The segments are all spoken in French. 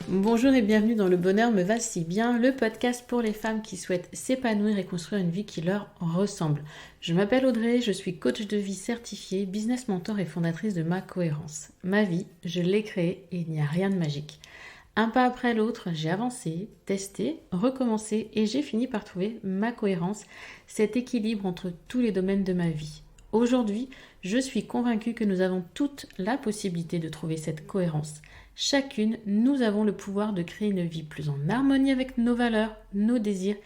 Bonjour et bienvenue dans Le Bonheur me va si bien, le podcast pour les femmes qui souhaitent s'épanouir et construire une vie qui leur ressemble. Je m'appelle Audrey, je suis coach de vie certifiée, business mentor et fondatrice de Ma Cohérence. Ma vie, je l'ai créée et il n'y a rien de magique. Un pas après l'autre, j'ai avancé, testé, recommencé et j'ai fini par trouver ma cohérence, cet équilibre entre tous les domaines de ma vie. Aujourd'hui, je suis convaincue que nous avons toute la possibilité de trouver cette cohérence. Chacune, nous avons le pouvoir de créer une vie plus en harmonie avec nos valeurs, nos désirs,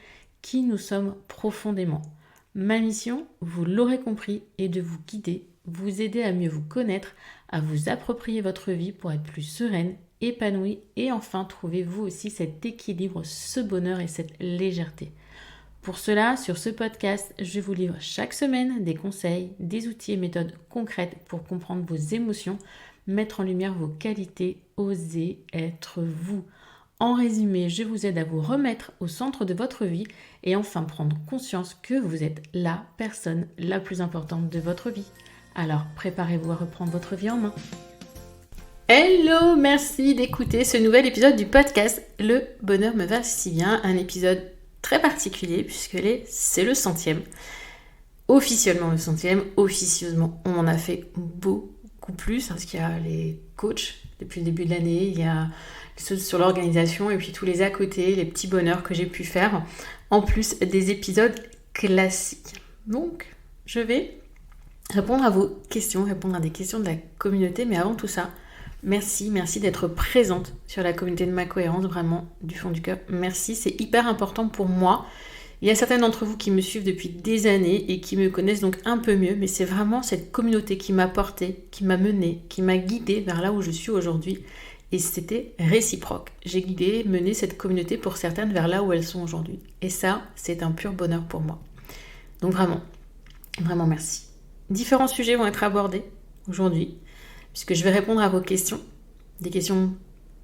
qui nous sommes profondément. Ma mission, vous l'aurez compris, est de vous guider, vous aider à mieux vous connaître, à vous approprier votre vie pour être plus sereine, épanouie et enfin trouver vous aussi cet équilibre, ce bonheur et cette légèreté. Pour cela, sur ce podcast, je vous livre chaque semaine des conseils, des outils et méthodes concrètes pour comprendre vos émotions, mettre en lumière vos qualités, oser être vous. En résumé, je vous aide à vous remettre au centre de votre vie et enfin prendre conscience que vous êtes la personne la plus importante de votre vie. Alors, préparez-vous à reprendre votre vie en main. Hello, merci d'écouter ce nouvel épisode du podcast Le Bonheur me va si bien, un épisode très particulier puisque c'est le 100e. Officiellement le 100e, officieusement on en a fait beaucoup plus parce qu'il y a les coachs depuis le début de l'année, il y a ceux sur l'organisation et puis tous les à côté, les petits bonheurs que j'ai pu faire, en plus des épisodes classiques. Donc je vais répondre à vos questions, répondre à des questions de la communauté, mais avant tout ça, merci d'être présente sur la communauté de Ma Cohérence, vraiment du fond du cœur. Merci, c'est hyper important pour moi. Il y a certains d'entre vous qui me suivent depuis des années et qui me connaissent donc un peu mieux, mais c'est vraiment cette communauté qui m'a portée, qui m'a menée, qui m'a guidée vers là où je suis aujourd'hui. Et c'était réciproque. J'ai guidé, mené cette communauté pour certaines vers là où elles sont aujourd'hui. Et ça, c'est un pur bonheur pour moi. Donc vraiment merci. Différents sujets vont être abordés aujourd'hui, puisque je vais répondre à vos questions, des questions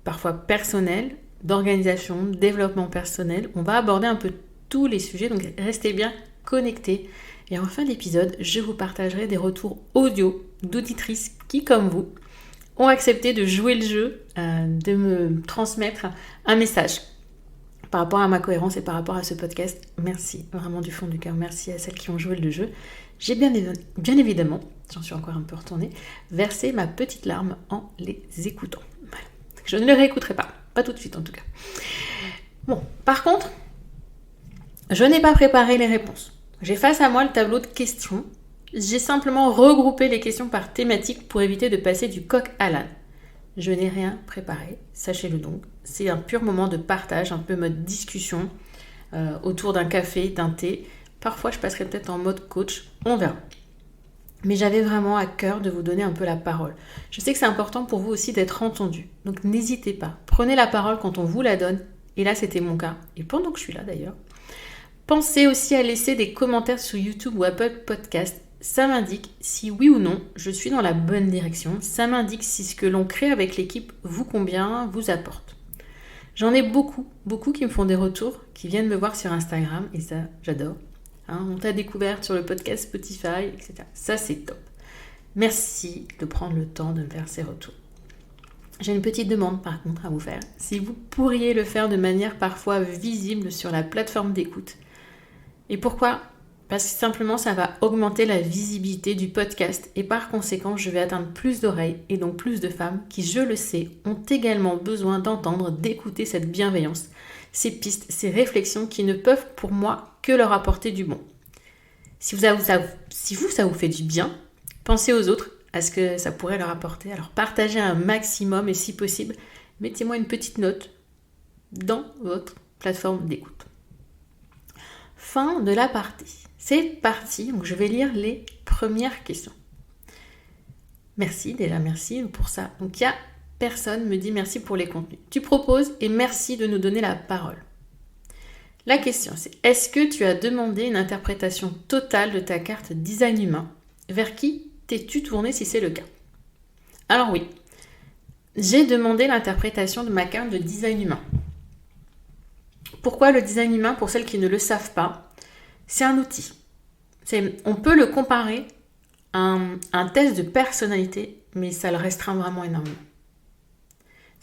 parfois personnelles, d'organisation, de développement personnel. On va aborder un peu tous les sujets, donc restez bien connectés. Et en fin d'épisode, je vous partagerai des retours audio d'auditrices qui, comme vous, ont accepté de jouer le jeu, de me transmettre un message par rapport à Ma Cohérence et par rapport à ce podcast. Merci, vraiment du fond du cœur, merci à celles qui ont joué le jeu. J'ai bien évidemment, j'en suis encore un peu retournée, versé ma petite larme en les écoutant. Voilà. Je ne les réécouterai pas tout de suite en tout cas. Bon, par contre, je n'ai pas préparé les réponses. J'ai face à moi le tableau de questions. J'ai simplement regroupé les questions par thématique pour éviter de passer du coq à l'âne. Je n'ai rien préparé, sachez-le donc. C'est un pur moment de partage, un peu mode discussion, autour d'un café, d'un thé. Parfois, je passerai peut-être en mode coach, on verra. Mais j'avais vraiment à cœur de vous donner un peu la parole. Je sais que c'est important pour vous aussi d'être entendu. Donc n'hésitez pas, prenez la parole quand on vous la donne. Et là, c'était mon cas. Et pendant que je suis là d'ailleurs, pensez aussi à laisser des commentaires sur YouTube ou Apple Podcast. Ça m'indique si oui ou non je suis dans la bonne direction. Ça m'indique si ce que l'on crée avec l'équipe vous convient, vous apporte. J'en ai beaucoup qui me font des retours, qui viennent me voir sur Instagram et ça, j'adore. On t'a découvert sur le podcast Spotify, etc. Ça, c'est top. Merci de prendre le temps de me faire ces retours. J'ai une petite demande par contre à vous faire. Si vous pourriez le faire de manière parfois visible sur la plateforme d'écoute. Et pourquoi ? Parce que simplement ça va augmenter la visibilité du podcast et par conséquent je vais atteindre plus d'oreilles et donc plus de femmes qui, je le sais, ont également besoin d'entendre, d'écouter cette bienveillance, ces pistes, ces réflexions qui ne peuvent pour moi que leur apporter du bon. Si ça vous fait du bien, pensez aux autres, à ce que ça pourrait leur apporter. Alors partagez un maximum et si possible, mettez-moi une petite note dans votre plateforme d'écoute. Fin de la partie. C'est parti, donc je vais lire les premières questions. Merci pour ça. Donc il y a personne me dit merci pour les contenus. Tu proposes et merci de nous donner la parole. La question c'est, est-ce que tu as demandé une interprétation totale de ta carte design humain ? Vers qui t'es-tu tourné si c'est le cas ? Alors oui, j'ai demandé l'interprétation de ma carte de design humain. Pourquoi le design humain ? Pour celles qui ne le savent pas, c'est un outil. On peut le comparer à un test de personnalité, mais ça le restreint vraiment énormément.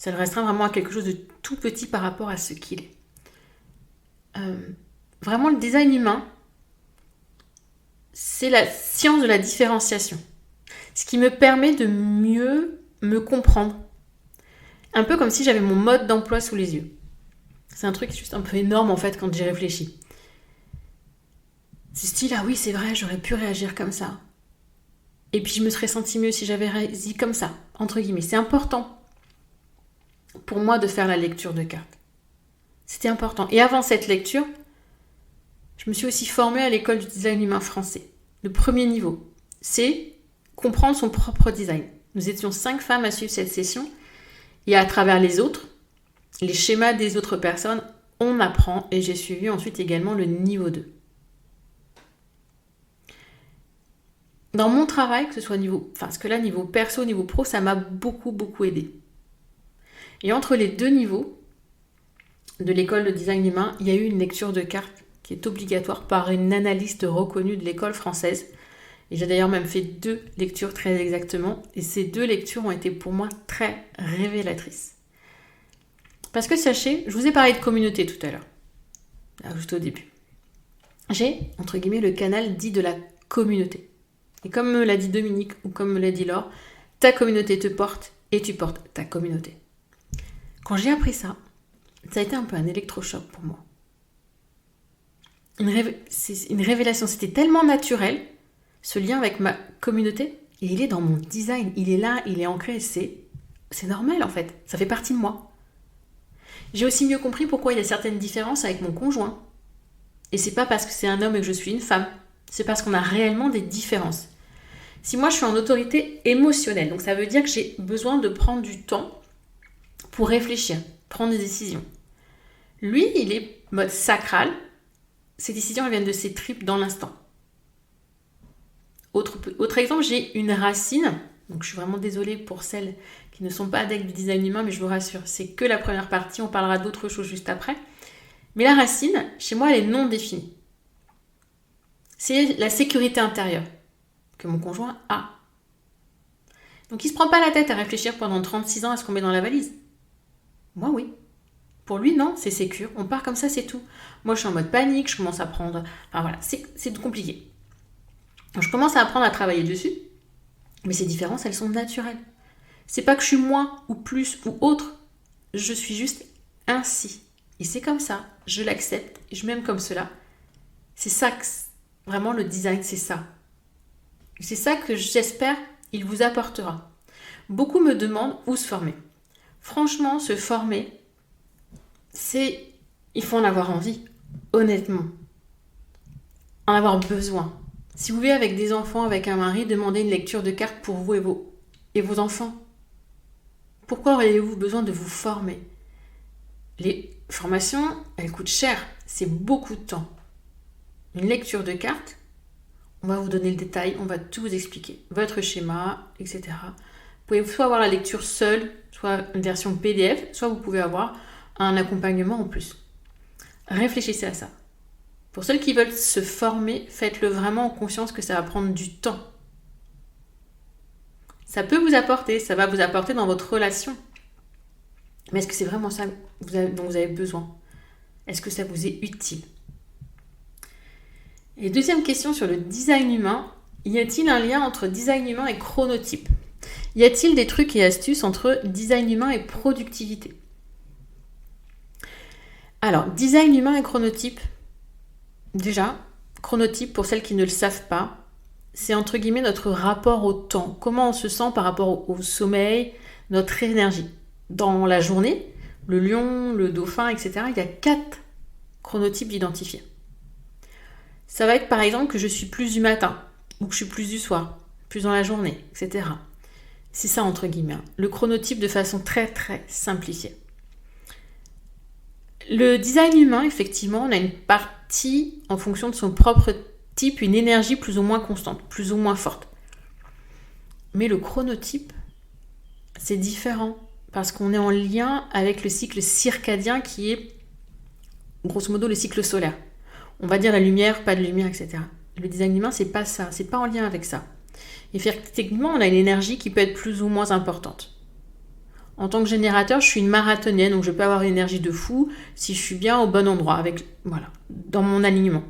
Ça le restreint vraiment à quelque chose de tout petit par rapport à ce qu'il est. Vraiment, le design humain, c'est la science de la différenciation. Ce qui me permet de mieux me comprendre. Un peu comme si j'avais mon mode d'emploi sous les yeux. C'est un truc juste un peu énorme en fait quand j'y réfléchis. C'est style, ah oui, c'est vrai, j'aurais pu réagir comme ça. Et puis je me serais sentie mieux si j'avais réagi comme ça, entre guillemets. C'est important pour moi de faire la lecture de cartes. C'était important. Et avant cette lecture, je me suis aussi formée à l'école du design humain français. Le premier niveau, c'est comprendre son propre design. Nous étions 5 femmes à suivre cette session. Et à travers les autres, les schémas des autres personnes, on apprend. Et j'ai suivi ensuite également le niveau 2. Dans mon travail, que ce soit niveau perso, niveau pro, ça m'a beaucoup aidé. Et entre les 2 niveaux de l'école de design humain, il y a eu une lecture de cartes qui est obligatoire par une analyste reconnue de l'école française. Et j'ai d'ailleurs même fait 2 lectures très exactement. Et ces 2 lectures ont été pour moi très révélatrices. Parce que sachez, je vous ai parlé de communauté tout à l'heure, juste au début. J'ai, entre guillemets, le canal dit de la communauté. Et comme me l'a dit Dominique ou comme me l'a dit Laure, ta communauté te porte et tu portes ta communauté. Quand j'ai appris ça, ça a été un peu un électrochoc pour moi. C'est une révélation, c'était tellement naturel, ce lien avec ma communauté, et il est dans mon design, il est là, il est ancré, c'est normal en fait, ça fait partie de moi. J'ai aussi mieux compris pourquoi il y a certaines différences avec mon conjoint. Et c'est pas parce que c'est un homme et que je suis une femme, c'est parce qu'on a réellement des différences. Si moi je suis en autorité émotionnelle, donc ça veut dire que j'ai besoin de prendre du temps pour réfléchir, prendre des décisions. Lui, il est mode sacral, ses décisions elles viennent de ses tripes dans l'instant. Autre exemple, j'ai une racine, donc je suis vraiment désolée pour celles qui ne sont pas adeptes du design humain, mais je vous rassure, c'est que la première partie, on parlera d'autres choses juste après. Mais la racine, chez moi, elle est non définie. C'est la sécurité intérieure que mon conjoint a. Donc il ne se prend pas la tête à réfléchir pendant 36 ans à ce qu'on met dans la valise. Moi, oui. Pour lui, non, c'est sécure. On part comme ça, c'est tout. Moi, je suis en mode panique, je commence à prendre... Enfin voilà, c'est compliqué. Donc, je commence à apprendre à travailler dessus, mais ces différences, elles sont naturelles. C'est pas que je suis moins ou plus ou autre, je suis juste ainsi. Et c'est comme ça, je l'accepte, et je m'aime comme cela. C'est ça, vraiment le design, c'est ça. C'est ça que j'espère il vous apportera. Beaucoup me demandent où se former. Franchement, se former, il faut en avoir envie, honnêtement. En avoir besoin. Si vous vivez avec des enfants, avec un mari, demandez une lecture de cartes pour vous et vos enfants. Pourquoi auriez-vous besoin de vous former? Les formations, elles coûtent cher. C'est beaucoup de temps. Une lecture de cartes, on va vous donner le détail, on va tout vous expliquer. Votre schéma, etc. Vous pouvez soit avoir la lecture seule, soit une version PDF, soit vous pouvez avoir un accompagnement en plus. Réfléchissez à ça. Pour celles qui veulent se former, faites-le vraiment en conscience que ça va prendre du temps. Ça peut vous apporter, ça va vous apporter dans votre relation. Mais est-ce que c'est vraiment ça dont vous avez besoin? Est-ce que ça vous est utile? Et deuxième question sur le design humain, y a-t-il un lien entre design humain et chronotype? Y a-t-il des trucs et astuces entre design humain et productivité? Alors, design humain et chronotype, déjà, chronotype, pour celles qui ne le savent pas, c'est entre guillemets notre rapport au temps. Comment on se sent par rapport au sommeil, notre énergie. Dans la journée, le lion, le dauphin, etc., il y a 4 chronotypes identifiés. Ça va être par exemple que je suis plus du matin, ou que je suis plus du soir, plus dans la journée, etc. C'est ça entre guillemets, le chronotype de façon très très simplifiée. Le design humain, effectivement, on a une partie en fonction de son propre type, une énergie plus ou moins constante, plus ou moins forte. Mais le chronotype, c'est différent parce qu'on est en lien avec le cycle circadien qui est grosso modo le cycle solaire. On va dire la lumière, pas de lumière, etc. Le design humain, c'est pas ça, c'est pas en lien avec ça. Effectivement, on a une énergie qui peut être plus ou moins importante. En tant que générateur, je suis une marathonienne, donc je peux avoir une énergie de fou si je suis bien au bon endroit, dans mon alignement.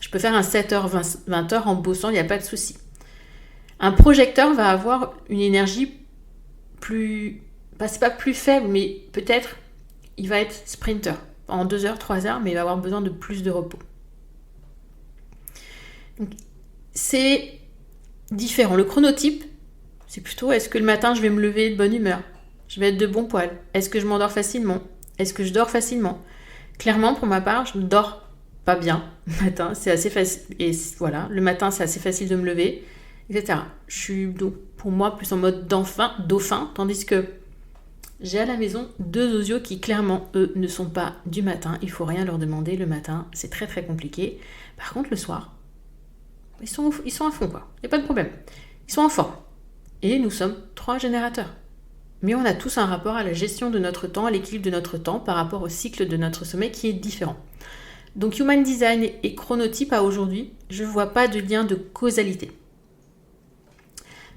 Je peux faire un 7h, 20h en bossant, il n'y a pas de souci. Un projecteur va avoir une énergie c'est pas plus faible, mais peut-être il va être sprinter en 2h, 3h, mais il va avoir besoin de plus de repos. Donc, c'est différent. Le chronotype, c'est plutôt est-ce que le matin je vais me lever de bonne humeur, je vais être de bon poil, est-ce que je m'endors facilement, est-ce que je dors facilement. Clairement, pour ma part, je ne dors pas bien le matin, c'est assez facile, et voilà, le matin c'est assez facile de me lever, etc. Je suis donc pour moi plus en mode dauphin, tandis que j'ai à la maison 2 osios qui clairement, eux, ne sont pas du matin, il faut rien leur demander le matin, c'est très très compliqué. Par contre, le soir, ils sont à fond quoi, il n'y a pas de problème, ils sont en forme. Et nous sommes 3 générateurs. Mais on a tous un rapport à la gestion de notre temps, à l'équilibre de notre temps par rapport au cycle de notre sommeil qui est différent. Donc Human Design et chronotype à aujourd'hui, je ne vois pas de lien de causalité.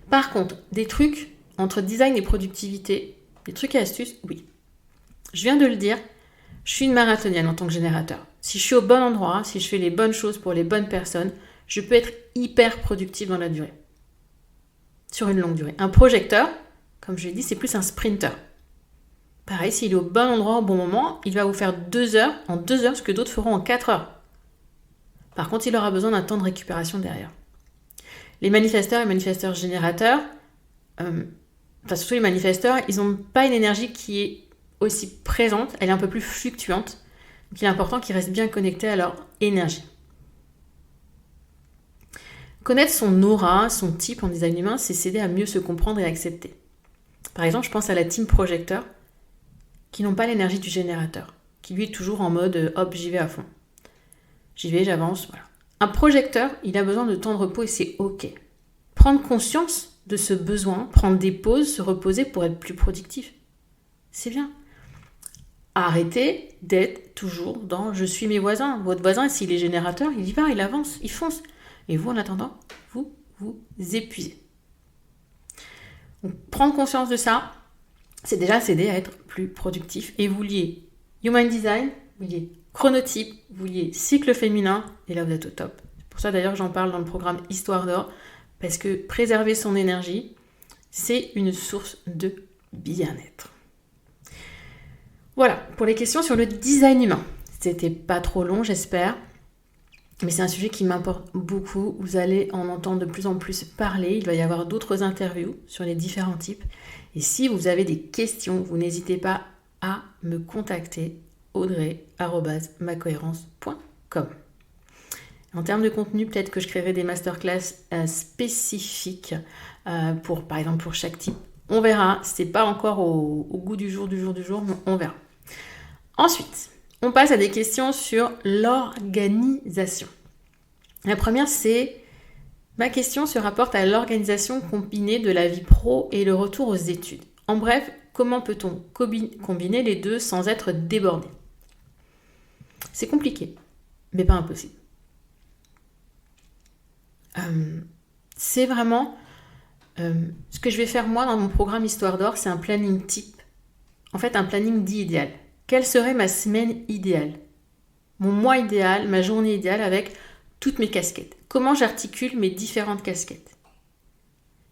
Par contre, des trucs entre design et productivité, des trucs et astuces, oui. Je viens de le dire, je suis une marathonienne en tant que générateur. Si je suis au bon endroit, si je fais les bonnes choses pour les bonnes personnes, je peux être hyper productive dans la durée. Sur une longue durée. Un projecteur, comme je l'ai dit, c'est plus un sprinter. Pareil, s'il est au bon endroit au bon moment, il va vous faire 2 heures, en 2 heures, ce que d'autres feront en 4 heures. Par contre, il aura besoin d'un temps de récupération derrière. Les manifesteurs et manifesteurs générateurs, surtout les manifesteurs, ils n'ont pas une énergie qui est aussi présente, elle est un peu plus fluctuante. Donc il est important qu'ils restent bien connectés à leur énergie. Connaître son aura, son type en design humain, c'est s'aider à mieux se comprendre et accepter. Par exemple, je pense à la team projecteur, qui n'ont pas l'énergie du générateur, qui lui est toujours en mode hop, j'y vais à fond. J'y vais, j'avance, voilà. Un projecteur, il a besoin de temps de repos et c'est ok. Prendre conscience de ce besoin, prendre des pauses, se reposer pour être plus productif. C'est bien. Arrêtez d'être toujours dans je suis mes voisins. Votre voisin, s'il est générateur, il y va, il avance, il fonce. Et vous, en attendant, vous épuisez. Donc, prendre conscience de ça, c'est déjà s'aider à être plus productif. Et vous liez Human Design, vous liez chronotype, vous liez cycle féminin, et là vous êtes au top. C'est pour ça d'ailleurs que j'en parle dans le programme Histoire d'or, parce que préserver son énergie, c'est une source de bien-être. Voilà, pour les questions sur le design humain. C'était pas trop long, j'espère. Mais c'est un sujet qui m'importe beaucoup. Vous allez en entendre de plus en plus parler. Il va y avoir d'autres interviews sur les différents types. Et si vous avez des questions, vous n'hésitez pas à me contacter audrey@macohérence.com. En termes de contenu, peut-être que je créerai des masterclass spécifiques par exemple pour chaque type. On verra. C'est pas encore au goût du jour, mais on verra. Ensuite, on passe à des questions sur l'organisation. La première, c'est ma question se rapporte à l'organisation combinée de la vie pro et le retour aux études. En bref, comment peut-on combiner les deux sans être débordé ? C'est compliqué, mais pas impossible. C'est vraiment ce que je vais faire moi dans mon programme Histoire d'or, c'est un planning type. En fait, un planning dit idéal. Quelle serait ma semaine idéale ? Mon mois idéal, ma journée idéale avec toutes mes casquettes. Comment j'articule mes différentes casquettes ?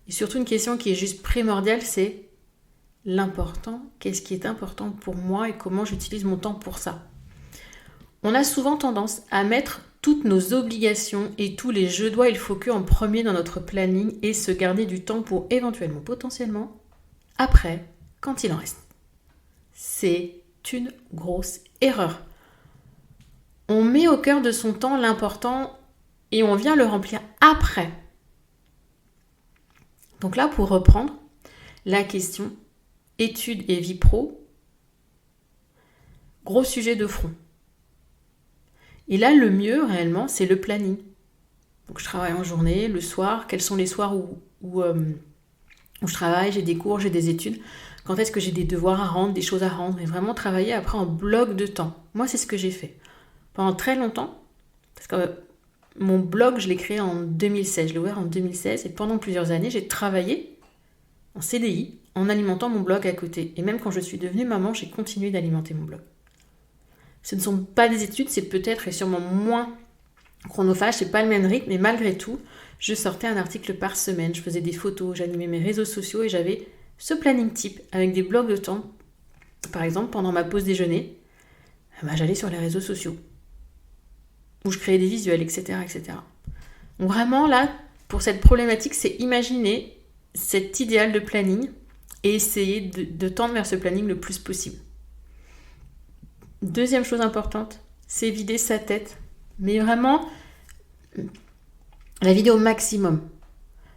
Et surtout une question qui est juste primordiale, c'est l'important. Qu'est-ce qui est important pour moi et comment j'utilise mon temps pour ça ? On a souvent tendance à mettre toutes nos obligations et tous les je dois, il faut que en premier dans notre planning et se garder du temps pour éventuellement, potentiellement, après, quand il en reste. C'est une grosse erreur. On met au cœur de son temps l'important et on vient le remplir après. Donc là, pour reprendre la question études et vie pro, gros sujet de front. Et là, le mieux réellement, c'est le planning. Donc je travaille en journée, le soir. Quels sont les soirs où je travaille, j'ai des cours, j'ai des études. Quand est-ce que j'ai des devoirs à rendre, des choses à rendre, et vraiment travailler après en bloc de temps. Moi, c'est ce que j'ai fait. Pendant très longtemps, parce que mon blog, je l'ai créé en 2016, je l'ai ouvert en 2016, et pendant plusieurs années, j'ai travaillé en CDI, en alimentant mon blog à côté. Et même quand je suis devenue maman, j'ai continué d'alimenter mon blog. Ce ne sont pas des études, c'est peut-être et sûrement moins chronophage, c'est pas le même rythme, mais malgré tout, je sortais un article par semaine, je faisais des photos, j'animais mes réseaux sociaux et j'avais ce planning type avec des blocs de temps. Par exemple, pendant ma pause déjeuner, j'allais sur les réseaux sociaux où je créais des visuels, etc., etc. Donc vraiment là, pour cette problématique, c'est imaginer cet idéal de planning et essayer de tendre vers ce planning le plus possible. Deuxième chose importante, c'est vider sa tête. Mais vraiment, la vider au maximum.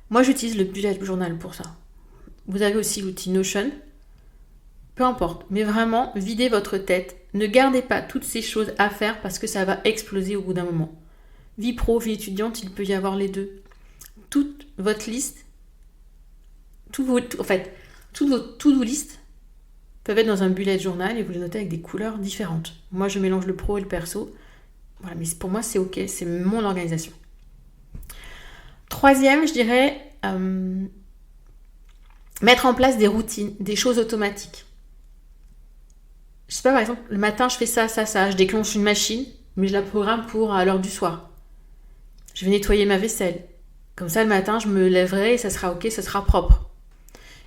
Moi, j'utilise le bullet journal pour ça. Vous avez aussi l'outil Notion. Peu importe. Mais vraiment, videz votre tête. Ne gardez pas toutes ces choses à faire parce que ça va exploser au bout d'un moment. Vie pro, vie étudiante, il peut y avoir les deux. Toute votre liste, toutes vos to-do list peuvent être dans un bullet journal et vous les notez avec des couleurs différentes. Moi, je mélange le pro et le perso. Voilà, mais pour moi, c'est ok, c'est mon organisation. Troisième, je dirais, mettre en place des routines, des choses automatiques. Je sais pas, par exemple, le matin, je fais ça, je déclenche une machine, mais je la programme pour à l'heure du soir. Je vais nettoyer ma vaisselle. Comme ça, le matin, je me lèverai et ça sera ok, ça sera propre.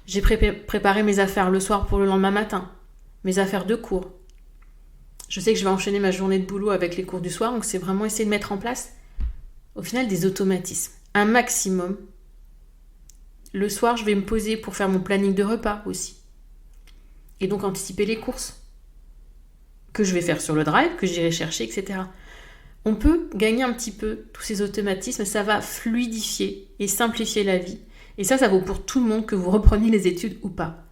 J'ai préparé mes affaires le soir pour le lendemain matin, mes affaires de cours. Je sais que je vais enchaîner ma journée de boulot avec les cours du soir, donc c'est vraiment essayer de mettre en place, au final, des automatismes. Un maximum. Le soir, je vais me poser pour faire mon planning de repas aussi. Et donc anticiper les courses que je vais faire sur le drive, que j'irai chercher, etc. On peut gagner un petit peu tous ces automatismes, ça va fluidifier et simplifier la vie. Et ça vaut pour tout le monde, que vous repreniez les études ou pas.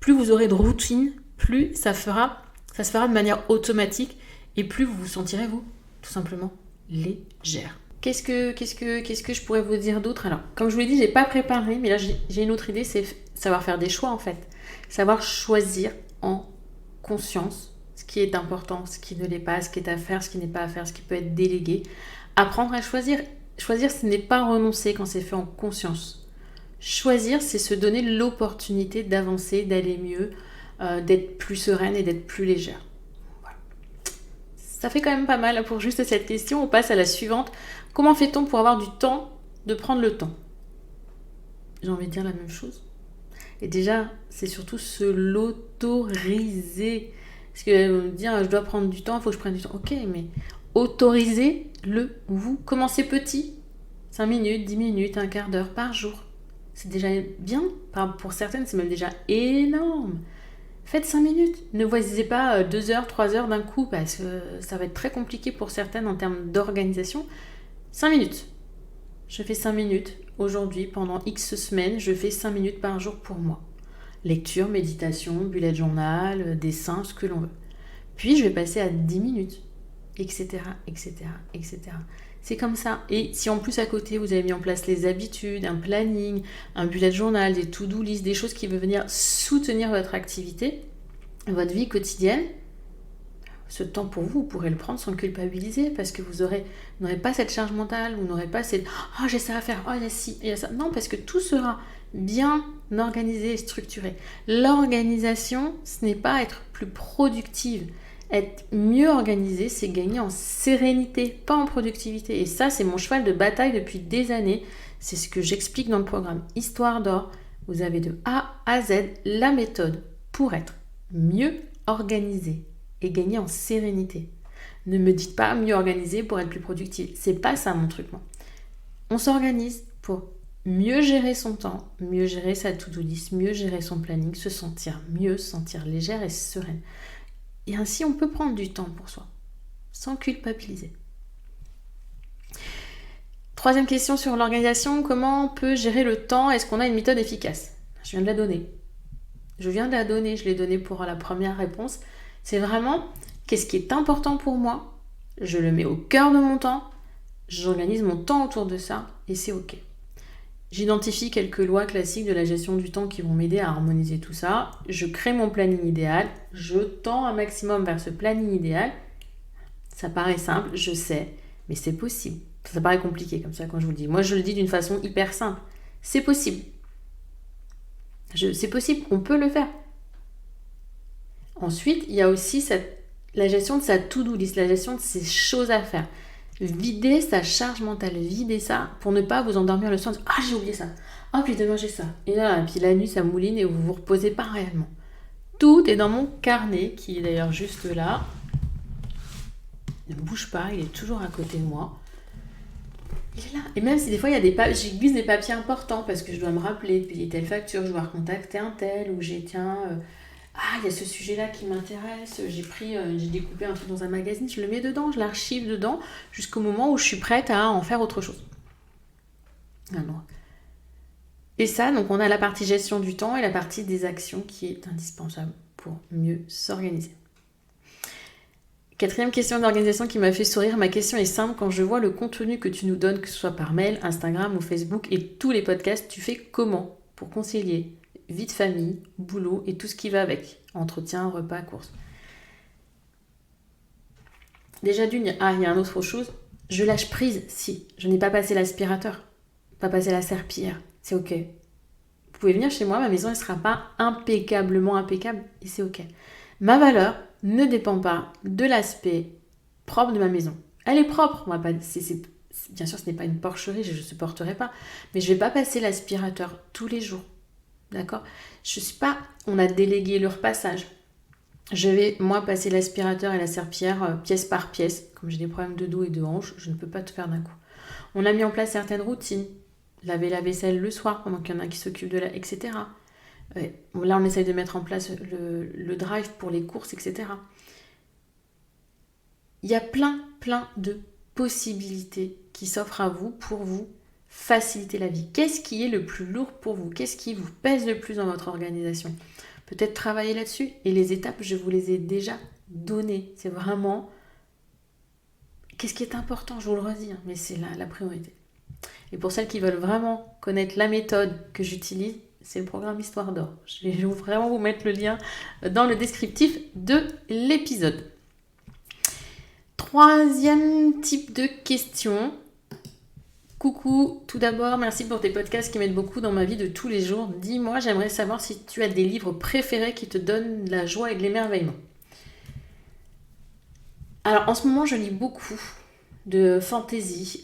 Plus vous aurez de routine, plus ça se fera de manière automatique et plus vous vous sentirez, vous, tout simplement, légère. Qu'est-ce que je pourrais vous dire d'autre? Alors, comme je vous l'ai dit, j'ai pas préparé, mais là j'ai une autre idée, c'est savoir faire des choix en fait. Savoir choisir en conscience ce qui est important, ce qui ne l'est pas, ce qui est à faire, ce qui n'est pas à faire, ce qui peut être délégué. Apprendre à choisir. Choisir, ce n'est pas renoncer quand c'est fait en conscience. Choisir, c'est se donner l'opportunité d'avancer, d'aller mieux, d'être plus sereine et d'être plus légère. Voilà. Ça fait quand même pas mal pour juste cette question. On passe à la suivante. Comment fait-on pour avoir du temps, de prendre le temps? J'ai envie de dire la même chose. Et déjà, c'est surtout se l'autoriser. Parce que me dire, je dois prendre du temps, il faut que je prenne du temps. Ok, mais autorisez-le vous. Commencez petit. 5 minutes, 10 minutes, un quart d'heure par jour. C'est déjà bien. Pour certaines, c'est même déjà énorme. Faites 5 minutes. Ne voyez pas 2 heures, 3 heures d'un coup parce que ça va être très compliqué pour certaines en termes d'organisation. 5 minutes. Je fais 5 minutes. Aujourd'hui, pendant X semaines, je fais 5 minutes par jour pour moi. Lecture, méditation, bullet journal, dessin, ce que l'on veut. Puis, je vais passer à 10 minutes, etc., etc., etc. C'est comme ça. Et si en plus à côté, vous avez mis en place les habitudes, un planning, un bullet journal, des to-do list, des choses qui vont venir soutenir votre activité, votre vie quotidienne, ce temps pour vous, vous pourrez le prendre sans culpabiliser parce que vous n'aurez pas cette charge mentale, vous n'aurez pas cette « Oh, j'ai ça à faire, oh, il y a ci, il y a ça ». Non, parce que tout sera bien organisé et structuré. L'organisation, ce n'est pas être plus productive. Être mieux organisé, c'est gagner en sérénité, pas en productivité. Et ça, c'est mon cheval de bataille depuis des années. C'est ce que j'explique dans le programme Histoire d'or. Vous avez de A à Z la méthode pour être mieux organisé et gagner en sérénité. Ne me dites pas mieux organisé pour être plus productif. C'est pas ça mon truc, moi. On s'organise pour mieux gérer son temps, mieux gérer sa to-do list, mieux gérer son planning, se sentir mieux, se sentir légère et sereine. Et ainsi, on peut prendre du temps pour soi, sans culpabiliser. Troisième question sur l'organisation, comment on peut gérer le temps? Est-ce qu'on a une méthode efficace? Je viens de la donner. Je l'ai donnée pour la première réponse. C'est vraiment, qu'est-ce qui est important pour moi? Je le mets au cœur de mon temps, j'organise mon temps autour de ça, et c'est ok. J'identifie quelques lois classiques de la gestion du temps qui vont m'aider à harmoniser tout ça. Je crée mon planning idéal. Je tends un maximum vers ce planning idéal. Ça paraît simple, je sais, mais c'est possible. Ça paraît compliqué comme ça quand je vous le dis. Moi, je le dis d'une façon hyper simple. C'est possible. C'est possible, on peut le faire. Ensuite, il y a aussi la gestion de sa to-do list, la gestion de ses choses à faire. Vider sa charge mentale, vider ça pour ne pas vous endormir le soir en disant ah j'ai oublié ça, ah puis demain j'ai ça. Et là, puis la nuit ça mouline et vous vous reposez pas réellement. Tout est dans mon carnet qui est d'ailleurs juste là. Il ne bouge pas, il est toujours à côté de moi. Il est là. Et même si des fois j'ai glisse des papiers importants parce que je dois me rappeler de payer telle facture, je dois recontacter un tel ou il y a ce sujet-là qui m'intéresse, j'ai découpé un truc dans un magazine, je le mets dedans, je l'archive dedans jusqu'au moment où je suis prête à en faire autre chose. Alors. Et ça, donc on a la partie gestion du temps et la partie des actions qui est indispensable pour mieux s'organiser. 4e question d'organisation qui m'a fait sourire. Ma question est simple. Quand je vois le contenu que tu nous donnes, que ce soit par mail, Instagram ou Facebook et tous les podcasts, tu fais comment pour concilier vie de famille, boulot et tout ce qui va avec, entretien, repas, courses. Déjà il y a une autre chose, je lâche prise si je n'ai pas passé l'aspirateur, pas passé la serpillière, c'est ok. Vous pouvez venir chez moi, ma maison ne sera pas impeccablement impeccable et c'est ok. Ma valeur ne dépend pas de l'aspect propre de ma maison. Elle est propre, bien sûr ce n'est pas une porcherie, je ne supporterai pas, mais je ne vais pas passer l'aspirateur tous les jours. D'accord ? On a délégué le repassage. Je vais, moi, passer l'aspirateur et la serpillière pièce par pièce. Comme j'ai des problèmes de dos et de hanche, je ne peux pas tout faire d'un coup. On a mis en place certaines routines. Laver la vaisselle le soir, pendant qu'il y en a qui s'occupent etc. Là, on essaye de mettre en place le drive pour les courses, etc. Il y a plein de possibilités qui s'offrent à vous pour vous faciliter la vie. Qu'est-ce qui est le plus lourd pour vous ? Qu'est-ce qui vous pèse le plus dans votre organisation ? Peut-être travailler là-dessus. Et les étapes, je vous les ai déjà données. C'est vraiment... Qu'est-ce qui est important ? Je vous le redis, mais c'est la priorité. Et pour celles qui veulent vraiment connaître la méthode que j'utilise, c'est le programme Histoire d'Or. Je vais vraiment vous mettre le lien dans le descriptif de l'épisode. 3e type de question. Coucou, tout d'abord, merci pour tes podcasts qui m'aident beaucoup dans ma vie de tous les jours. Dis-moi, j'aimerais savoir si tu as des livres préférés qui te donnent de la joie et de l'émerveillement. Alors, en ce moment, je lis beaucoup de fantasy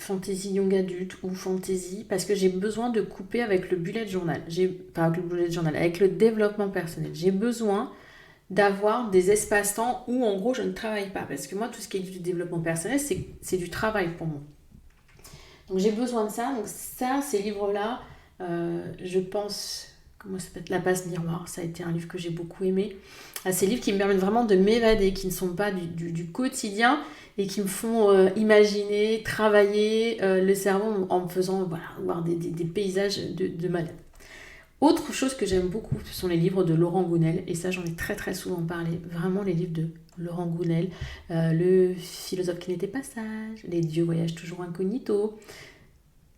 young adulte ou fantasy, parce que j'ai besoin de couper avec le bullet journal. Avec le développement personnel. J'ai besoin d'avoir des espaces-temps où, en gros, je ne travaille pas. Parce que moi, tout ce qui est du développement personnel, c'est du travail pour moi. Donc j'ai besoin de ça. Donc ça, ces livres-là, je pense, comment ça s'appelle ? La passe miroir, ça a été un livre que j'ai beaucoup aimé. Ces livres qui me permettent vraiment de m'évader, qui ne sont pas du quotidien et qui me font imaginer, travailler le cerveau en me faisant voir des paysages de malade. Autre chose que j'aime beaucoup, ce sont les livres de Laurent Gounel, et ça j'en ai très très souvent parlé, vraiment les livres de Laurent Gounel, le philosophe qui n'était pas sage, les dieux voyagent toujours incognito.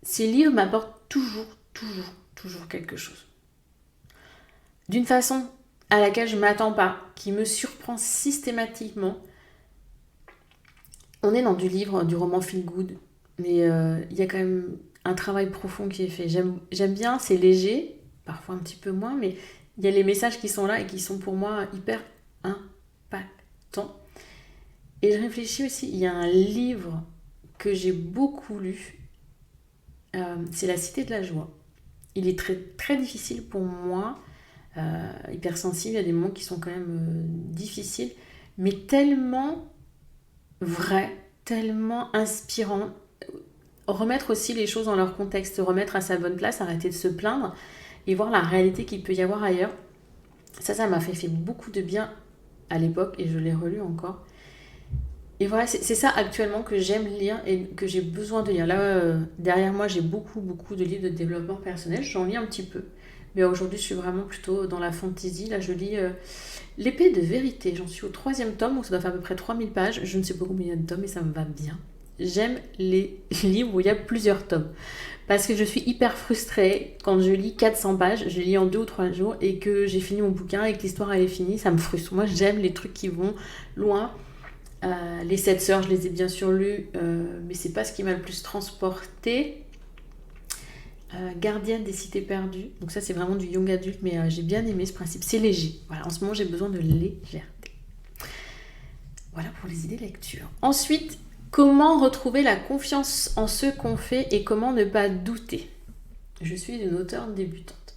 Ces livres m'apportent toujours quelque chose. D'une façon à laquelle je ne m'attends pas, qui me surprend systématiquement. On est dans du roman feel good, mais il y a quand même un travail profond qui est fait. J'aime bien, c'est léger, parfois un petit peu moins, mais il y a les messages qui sont là et qui sont pour moi hyper impactants. Et je réfléchis aussi, il y a un livre que j'ai beaucoup lu, c'est La Cité de la Joie. Il est très, très difficile pour moi, hypersensible, il y a des moments qui sont quand même difficiles, mais tellement vrai, tellement inspirant. Remettre aussi les choses dans leur contexte, remettre à sa bonne place, arrêter de se plaindre et voir la réalité qu'il peut y avoir ailleurs. Ça m'a fait beaucoup de bien à l'époque et je l'ai relu encore. Et voilà, c'est ça actuellement que j'aime lire et que j'ai besoin de lire. Là, derrière moi, j'ai beaucoup de livres de développement personnel. J'en lis un petit peu. Mais aujourd'hui, je suis vraiment plutôt dans la fantasy. Là, je lis L'épée de vérité. J'en suis au 3e tome, donc ça doit faire à peu près 3000 pages. Je ne sais pas combien il y a de tomes et ça me va bien. J'aime les livres où il y a plusieurs tomes. Parce que je suis hyper frustrée quand je lis 400 pages, je lis en 2 ou 3 jours et que j'ai fini mon bouquin et que l'histoire elle est finie, ça me frustre. Moi j'aime les trucs qui vont loin. Les 7 sœurs, je les ai bien sûr lus, mais c'est pas ce qui m'a le plus transporté. gardienne des cités perdues. Donc ça, c'est vraiment du young adulte, mais j'ai bien aimé ce principe. C'est léger. Voilà, en ce moment, j'ai besoin de légèreté. Voilà pour les idées lecture. Ensuite, comment retrouver la confiance en ce qu'on fait et comment ne pas douter. Je suis une auteure débutante.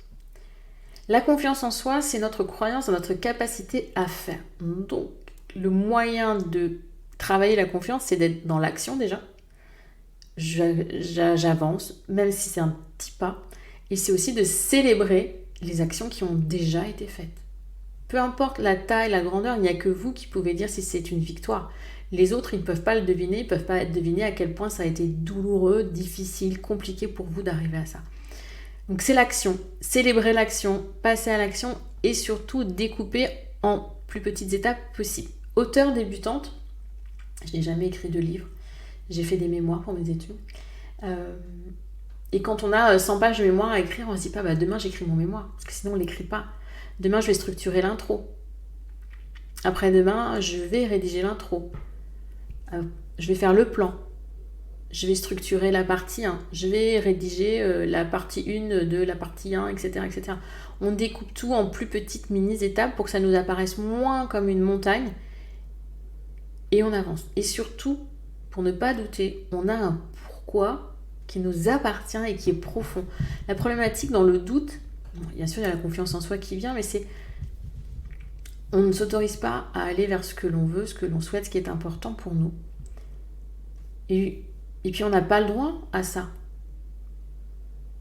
La confiance en soi, c'est notre croyance en notre capacité à faire. Donc, le moyen de travailler la confiance, c'est d'être dans l'action déjà. J'avance, même si c'est un petit pas. Et c'est aussi de célébrer les actions qui ont déjà été faites. Peu importe la taille, la grandeur, il n'y a que vous qui pouvez dire si c'est une victoire. Les autres, ils ne peuvent pas le deviner, ils ne peuvent pas deviner à quel point ça a été douloureux, difficile, compliqué pour vous d'arriver à ça. Donc c'est l'action, célébrer l'action, passer à l'action et surtout découper en plus petites étapes possibles. Auteure débutante, je n'ai jamais écrit de livre, j'ai fait des mémoires pour mes études. Et quand on a 100 pages de mémoire à écrire, on ne se dit pas demain j'écris mon mémoire, parce que sinon on ne l'écrit pas. Demain je vais structurer l'intro. Après-demain je vais rédiger l'intro. Je vais faire le plan. Je vais structurer la partie 1. Je vais rédiger la partie 1 de la partie 1, etc., etc. On découpe tout en plus petites mini-étapes pour que ça nous apparaisse moins comme une montagne. Et on avance. Et surtout, pour ne pas douter, on a un pourquoi qui nous appartient et qui est profond. La problématique dans le doute, bien sûr il y a la confiance en soi qui vient, mais c'est on ne s'autorise pas à aller vers ce que l'on veut, ce que l'on souhaite, ce qui est important pour nous. Et puis on n'a pas le droit à ça.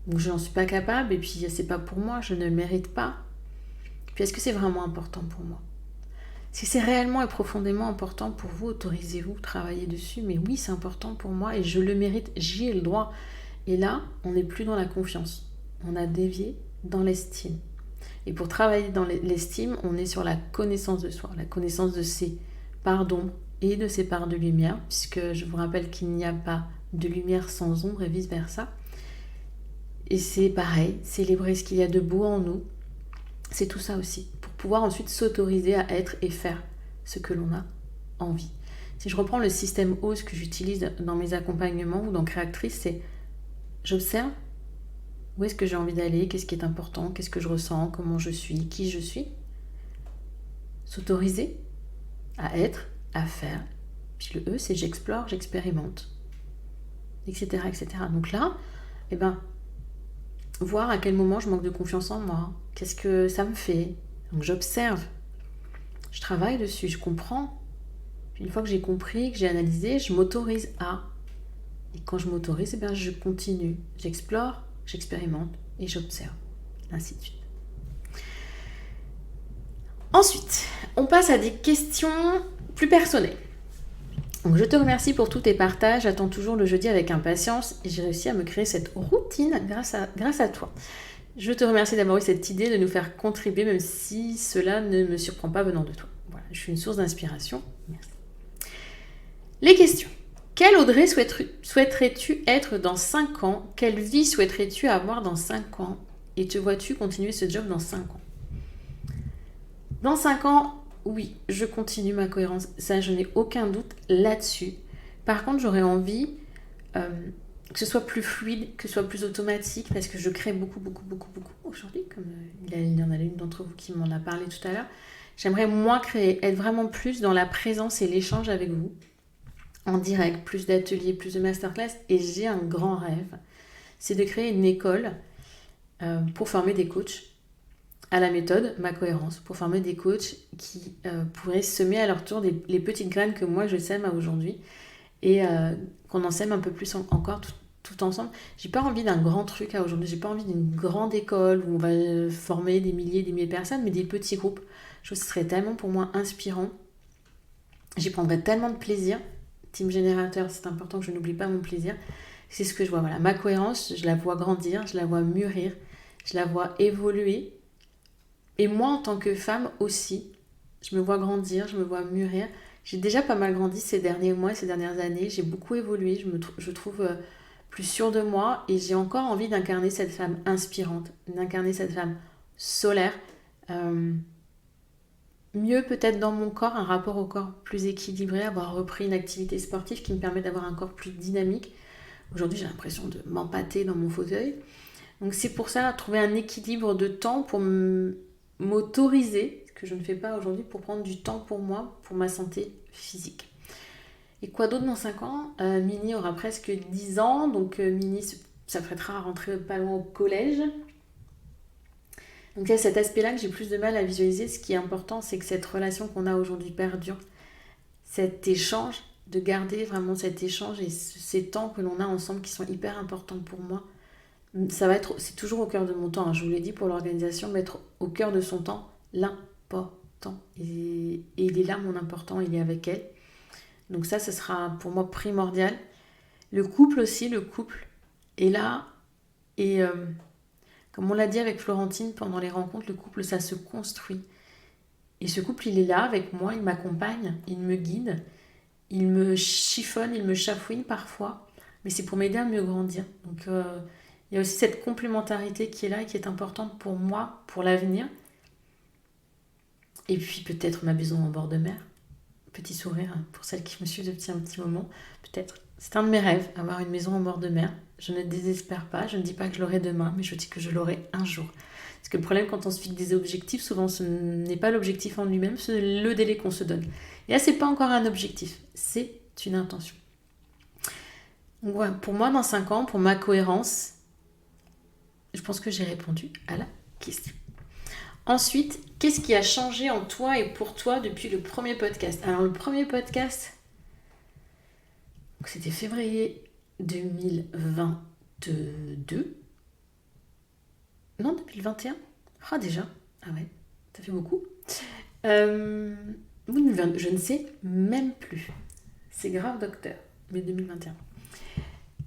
Donc je n'en suis pas capable, et puis c'est pas pour moi, je ne le mérite pas. Puis est-ce que c'est vraiment important pour moi ? Si c'est réellement et profondément important pour vous, autorisez-vous, travaillez dessus. Mais oui, c'est important pour moi et je le mérite, j'y ai le droit. Et là, on n'est plus dans la confiance. On a dévié dans l'estime. Et pour travailler dans l'estime, on est sur la connaissance de soi, la connaissance de ses parts d'ombre et de ses parts de lumière, puisque je vous rappelle qu'il n'y a pas de lumière sans ombre et vice-versa. Et c'est pareil, célébrer ce qu'il y a de beau en nous, c'est tout ça aussi, pour pouvoir ensuite s'autoriser à être et faire ce que l'on a envie. Si je reprends le système OSE que j'utilise dans mes accompagnements ou dans Créatrice, c'est j'observe où est-ce que j'ai envie d'aller, qu'est-ce qui est important, qu'est-ce que je ressens, comment je suis, qui je suis. S'autoriser à être, à faire. Puis le E, c'est j'explore, j'expérimente, etc., etc. Donc là, voir à quel moment je manque de confiance en moi, qu'est-ce que ça me fait. Donc j'observe, je travaille dessus, je comprends. Puis une fois que j'ai compris, que j'ai analysé, je m'autorise à. Et quand je m'autorise, je continue, j'explore, j'expérimente et j'observe, ainsi de suite. Ensuite, on passe à des questions plus personnelles. Donc je te remercie pour tous tes partages, j'attends toujours le jeudi avec impatience et j'ai réussi à me créer cette routine grâce à toi. Je te remercie d'avoir eu cette idée de nous faire contribuer, même si cela ne me surprend pas venant de toi. Voilà, je suis une source d'inspiration. Merci. Les questions. Quelle Audrey souhaiterais-tu être dans 5 ans ? Quelle vie souhaiterais-tu avoir dans 5 ans ? Et te vois-tu continuer ce job dans 5 ans ? Dans 5 ans, oui, je continue ma cohérence. Ça, je n'ai aucun doute là-dessus. Par contre, j'aurais envie que ce soit plus fluide, que ce soit plus automatique, parce que je crée beaucoup aujourd'hui, comme il y en a une d'entre vous qui m'en a parlé tout à l'heure. J'aimerais moins créer, être vraiment plus dans la présence et l'échange avec vous, en direct, plus d'ateliers, plus de masterclass. Et j'ai un grand rêve, c'est de créer une école pour former des coachs à la méthode Ma Cohérence, pour former des coachs qui pourraient semer à leur tour les petites graines que moi je sème à aujourd'hui et qu'on en sème un peu plus encore tout ensemble. J'ai pas envie d'un grand truc à aujourd'hui, j'ai pas envie d'une grande école où on va former des milliers de personnes, mais des petits groupes. Je trouve que ce serait tellement pour moi inspirant. J'y prendrais tellement de plaisir. Team générateur, c'est important que je n'oublie pas mon plaisir. C'est ce que je vois. Voilà, Ma Cohérence, je la vois grandir, je la vois mûrir, je la vois évoluer. Et moi, en tant que femme aussi, je me vois grandir, je me vois mûrir. J'ai déjà pas mal grandi ces derniers mois, ces dernières années. J'ai beaucoup évolué, je trouve plus sûre de moi. Et j'ai encore envie d'incarner cette femme inspirante, d'incarner cette femme solaire. Mieux peut-être dans mon corps, un rapport au corps plus équilibré, avoir repris une activité sportive qui me permet d'avoir un corps plus dynamique. Aujourd'hui, j'ai l'impression de m'empâter dans mon fauteuil. Donc c'est pour ça, trouver un équilibre de temps pour m'autoriser, ce que je ne fais pas aujourd'hui, pour prendre du temps pour moi, pour ma santé physique. Et quoi d'autre dans 5 ans? Mini aura presque 10 ans, donc Mini s'apprêtera à rentrer pas loin au collège. Donc il y a cet aspect-là que j'ai plus de mal à visualiser. Ce qui est important, c'est que cette relation qu'on a aujourd'hui perdure. Cet échange, de garder vraiment cet échange et ces temps que l'on a ensemble qui sont hyper importants pour moi. C'est toujours au cœur de mon temps, hein, je vous l'ai dit pour l'organisation, mettre au cœur de son temps l'important. Et il est là mon important, il est avec elle. Donc ça, ce sera pour moi primordial. Le couple aussi, le couple est là. Et comme on l'a dit avec Florentine pendant les rencontres, le couple, ça se construit. Et ce couple, il est là avec moi, il m'accompagne, il me guide, il me chiffonne, il me chafouine parfois. Mais c'est pour m'aider à mieux grandir. Donc il y a aussi cette complémentarité qui est là et qui est importante pour moi, pour l'avenir. Et puis peut-être ma maison en bord de mer. Petit sourire pour celles qui me suivent depuis un petit moment. Peut-être. C'est un de mes rêves, avoir une maison en bord de mer. Je ne désespère pas, je ne dis pas que je l'aurai demain, mais je dis que je l'aurai un jour. Parce que le problème quand on se fixe des objectifs, souvent ce n'est pas l'objectif en lui-même, c'est le délai qu'on se donne. Et là, c'est pas encore un objectif, c'est une intention. Donc voilà, pour moi, dans 5 ans, pour ma cohérence, je pense que j'ai répondu à la question. Ensuite, qu'est-ce qui a changé en toi et pour toi depuis le premier podcast? Alors, le premier podcast, c'était février 2022. Non, 2021. Ah, déjà. Ah ouais, ça fait beaucoup. Je ne sais même plus. C'est grave, docteur. Mais 2021.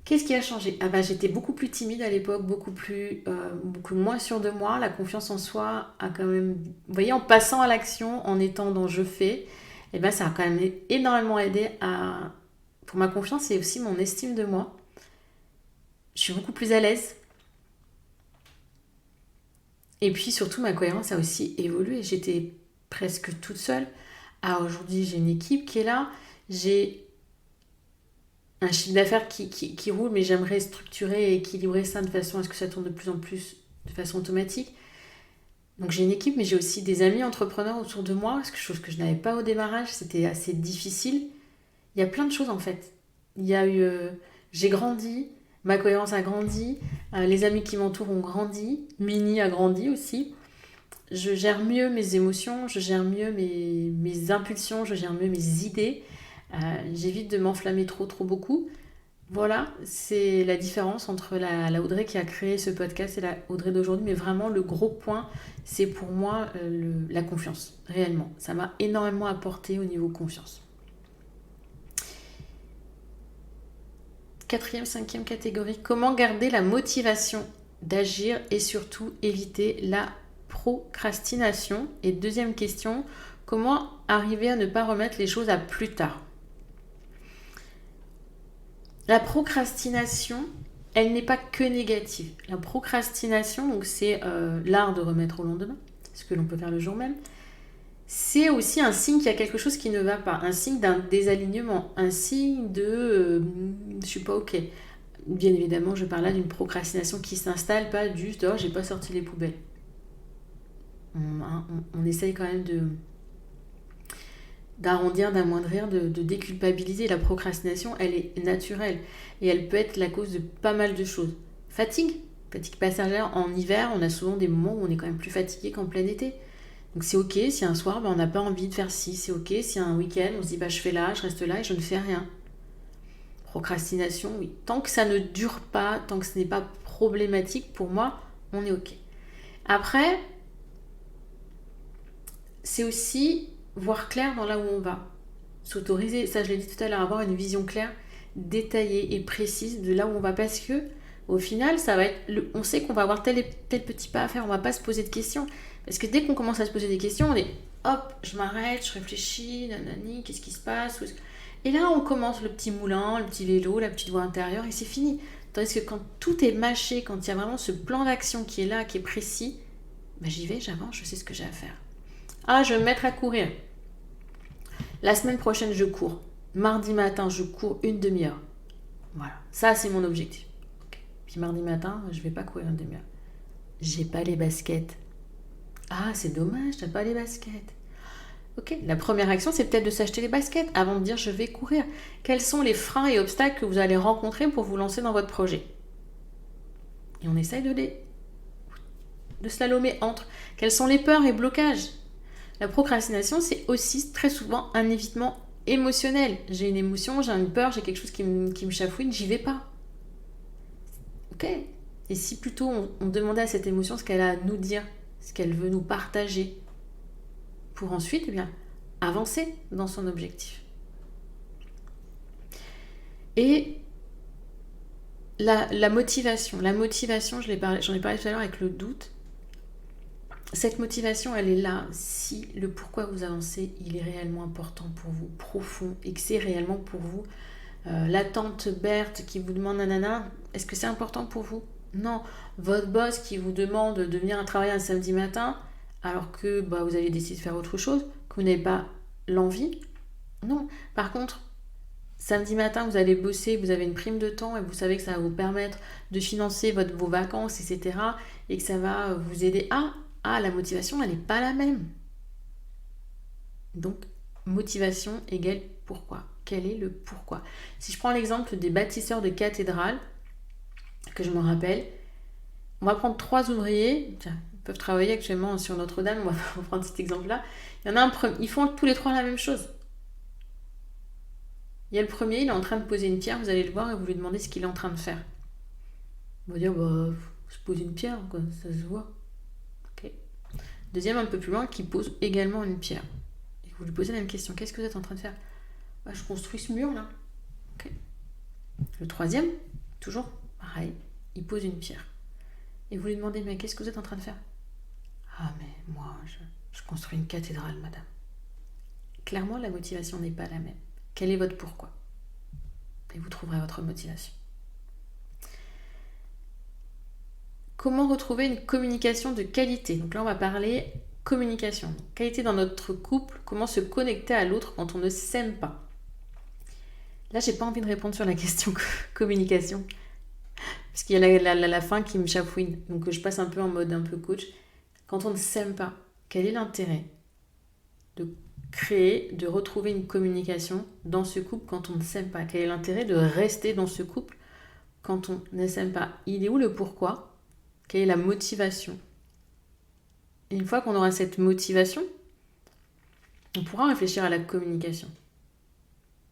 Qu'est-ce qui a changé? Ah bah, j'étais beaucoup plus timide à l'époque, beaucoup moins sûre de moi. La confiance en soi a quand même... Vous voyez, en passant à l'action, en étant dans je fais, et ben ça a quand même énormément aidé pour ma confiance et aussi mon estime de moi. Je suis beaucoup plus à l'aise. Et puis surtout, ma cohérence a aussi évolué. J'étais presque toute seule. Aujourd'hui, j'ai une équipe qui est là. J'ai un chiffre d'affaires qui roule, mais j'aimerais structurer et équilibrer ça de façon à ce que ça tourne de plus en plus de façon automatique. Donc j'ai une équipe, mais j'ai aussi des amis entrepreneurs autour de moi, chose que je n'avais pas au démarrage, c'était assez difficile. Il y a plein de choses en fait. Il y a eu... j'ai grandi, ma cohérence a grandi, les amis qui m'entourent ont grandi, Mini a grandi aussi. Je gère mieux mes émotions, je gère mieux mes impulsions, je gère mieux mes idées. J'évite de m'enflammer trop beaucoup. Voilà, c'est la différence entre la Audrey qui a créé ce podcast et la Audrey d'aujourd'hui. Mais vraiment, le gros point, c'est pour moi la confiance, réellement. Ça m'a énormément apporté au niveau confiance. 4e, 5e catégorie, comment garder la motivation d'agir et surtout éviter la procrastination. Et 2e question, comment arriver à ne pas remettre les choses à plus tard. La procrastination, elle n'est pas que négative. La procrastination, donc c'est l'art de remettre au lendemain, ce que l'on peut faire le jour même. C'est aussi un signe qu'il y a quelque chose qui ne va pas, un signe d'un désalignement, un signe de je suis pas ok. Bien évidemment, je parle là d'une procrastination qui s'installe, pas juste j'ai pas sorti les poubelles. On essaye quand même d'arrondir, d'amoindrir, de déculpabiliser. La procrastination, elle est naturelle et elle peut être la cause de pas mal de choses. Fatigue passagère. En hiver, on a souvent des moments où on est quand même plus fatigué qu'en plein été. Donc c'est ok si un soir, on n'a pas envie de faire ci. C'est ok si un week-end, on se dit je fais là, je reste là et je ne fais rien. Procrastination, oui. Tant que ça ne dure pas, tant que ce n'est pas problématique, pour moi, on est ok. Après, c'est aussi voir clair dans là où on va. S'autoriser, ça je l'ai dit tout à l'heure, avoir une vision claire, détaillée et précise de là où on va, parce que au final, ça va être on sait qu'on va avoir tel petit pas à faire, on va pas se poser de questions. Parce que dès qu'on commence à se poser des questions, on est hop, je m'arrête, je réfléchis, nanani, qu'est-ce qui se passe? Et là, on commence le petit moulin, le petit vélo, la petite voie intérieure et c'est fini. Tandis que quand tout est mâché, quand il y a vraiment ce plan d'action qui est là, qui est précis, j'y vais, j'avance, je sais ce que j'ai à faire. Je vais me mettre à courir. La semaine prochaine, je cours. Mardi matin, je cours une demi-heure. Voilà, ça c'est mon objectif. Okay. Puis mardi matin, je vais pas courir une demi-heure. J'ai pas les baskets. Ah, c'est dommage, t'as pas les baskets. Ok, la première action, c'est peut-être de s'acheter les baskets avant de dire je vais courir. Quels sont les freins et obstacles que vous allez rencontrer pour vous lancer dans votre projet? Et on essaye de slalomer entre. Quelles sont les peurs et blocages? La procrastination, c'est aussi très souvent un évitement émotionnel. J'ai une émotion, j'ai une peur, j'ai quelque chose qui me chafouine, j'y vais pas. Ok. Et si plutôt on demandait à cette émotion ce qu'elle a à nous dire, ce qu'elle veut nous partager, pour ensuite avancer dans son objectif. Et la motivation, j'en ai parlé tout à l'heure avec le doute. Cette motivation, elle est là si le pourquoi vous avancez, il est réellement important pour vous, profond, et que c'est réellement pour vous. La tante Berthe qui vous demande nanana, est-ce que c'est important pour vous? Non. Votre boss qui vous demande de venir travailler un samedi matin, alors que vous avez décidé de faire autre chose, que vous n'avez pas l'envie? Non. Par contre, samedi matin, vous allez bosser, vous avez une prime de temps et vous savez que ça va vous permettre de financer vos vacances, etc. Et que ça va vous aider la motivation, elle n'est pas la même. Donc, motivation égale pourquoi. Quel est le pourquoi? Si je prends l'exemple des bâtisseurs de cathédrales, que je me rappelle, on va prendre 3 ouvriers, ils peuvent travailler actuellement sur Notre-Dame, on va prendre cet exemple-là. Il y en a ils font tous les 3 la même chose. Il y a le premier, il est en train de poser une pierre, vous allez le voir et vous lui demandez ce qu'il est en train de faire. On va dire, je pose une pierre, quoi, ça se voit. Okay. Deuxième, un peu plus loin, qui pose également une pierre. Et vous lui posez la même question, qu'est-ce que vous êtes en train de faire? Je construis ce mur-là. Okay. Le troisième, toujours pareil, il pose une pierre. Et vous lui demandez, mais qu'est-ce que vous êtes en train de faire? Ah, mais moi, je construis une cathédrale, madame. Clairement, la motivation n'est pas la même. Quel est votre pourquoi? Et vous trouverez votre motivation. Comment retrouver une communication de qualité? Donc là, on va parler communication. Qualité dans notre couple, comment se connecter à l'autre quand on ne s'aime pas. Là, j'ai pas envie de répondre sur la question communication. Parce qu'il y a la fin qui me chafouine. Donc je passe un peu en mode un peu coach. Quand on ne s'aime pas, quel est l'intérêt de de retrouver une communication dans ce couple quand on ne s'aime pas? Quel est l'intérêt de rester dans ce couple quand on ne s'aime pas? Il est où le pourquoi? Quelle est la motivation? Et une fois qu'on aura cette motivation, on pourra réfléchir à la communication.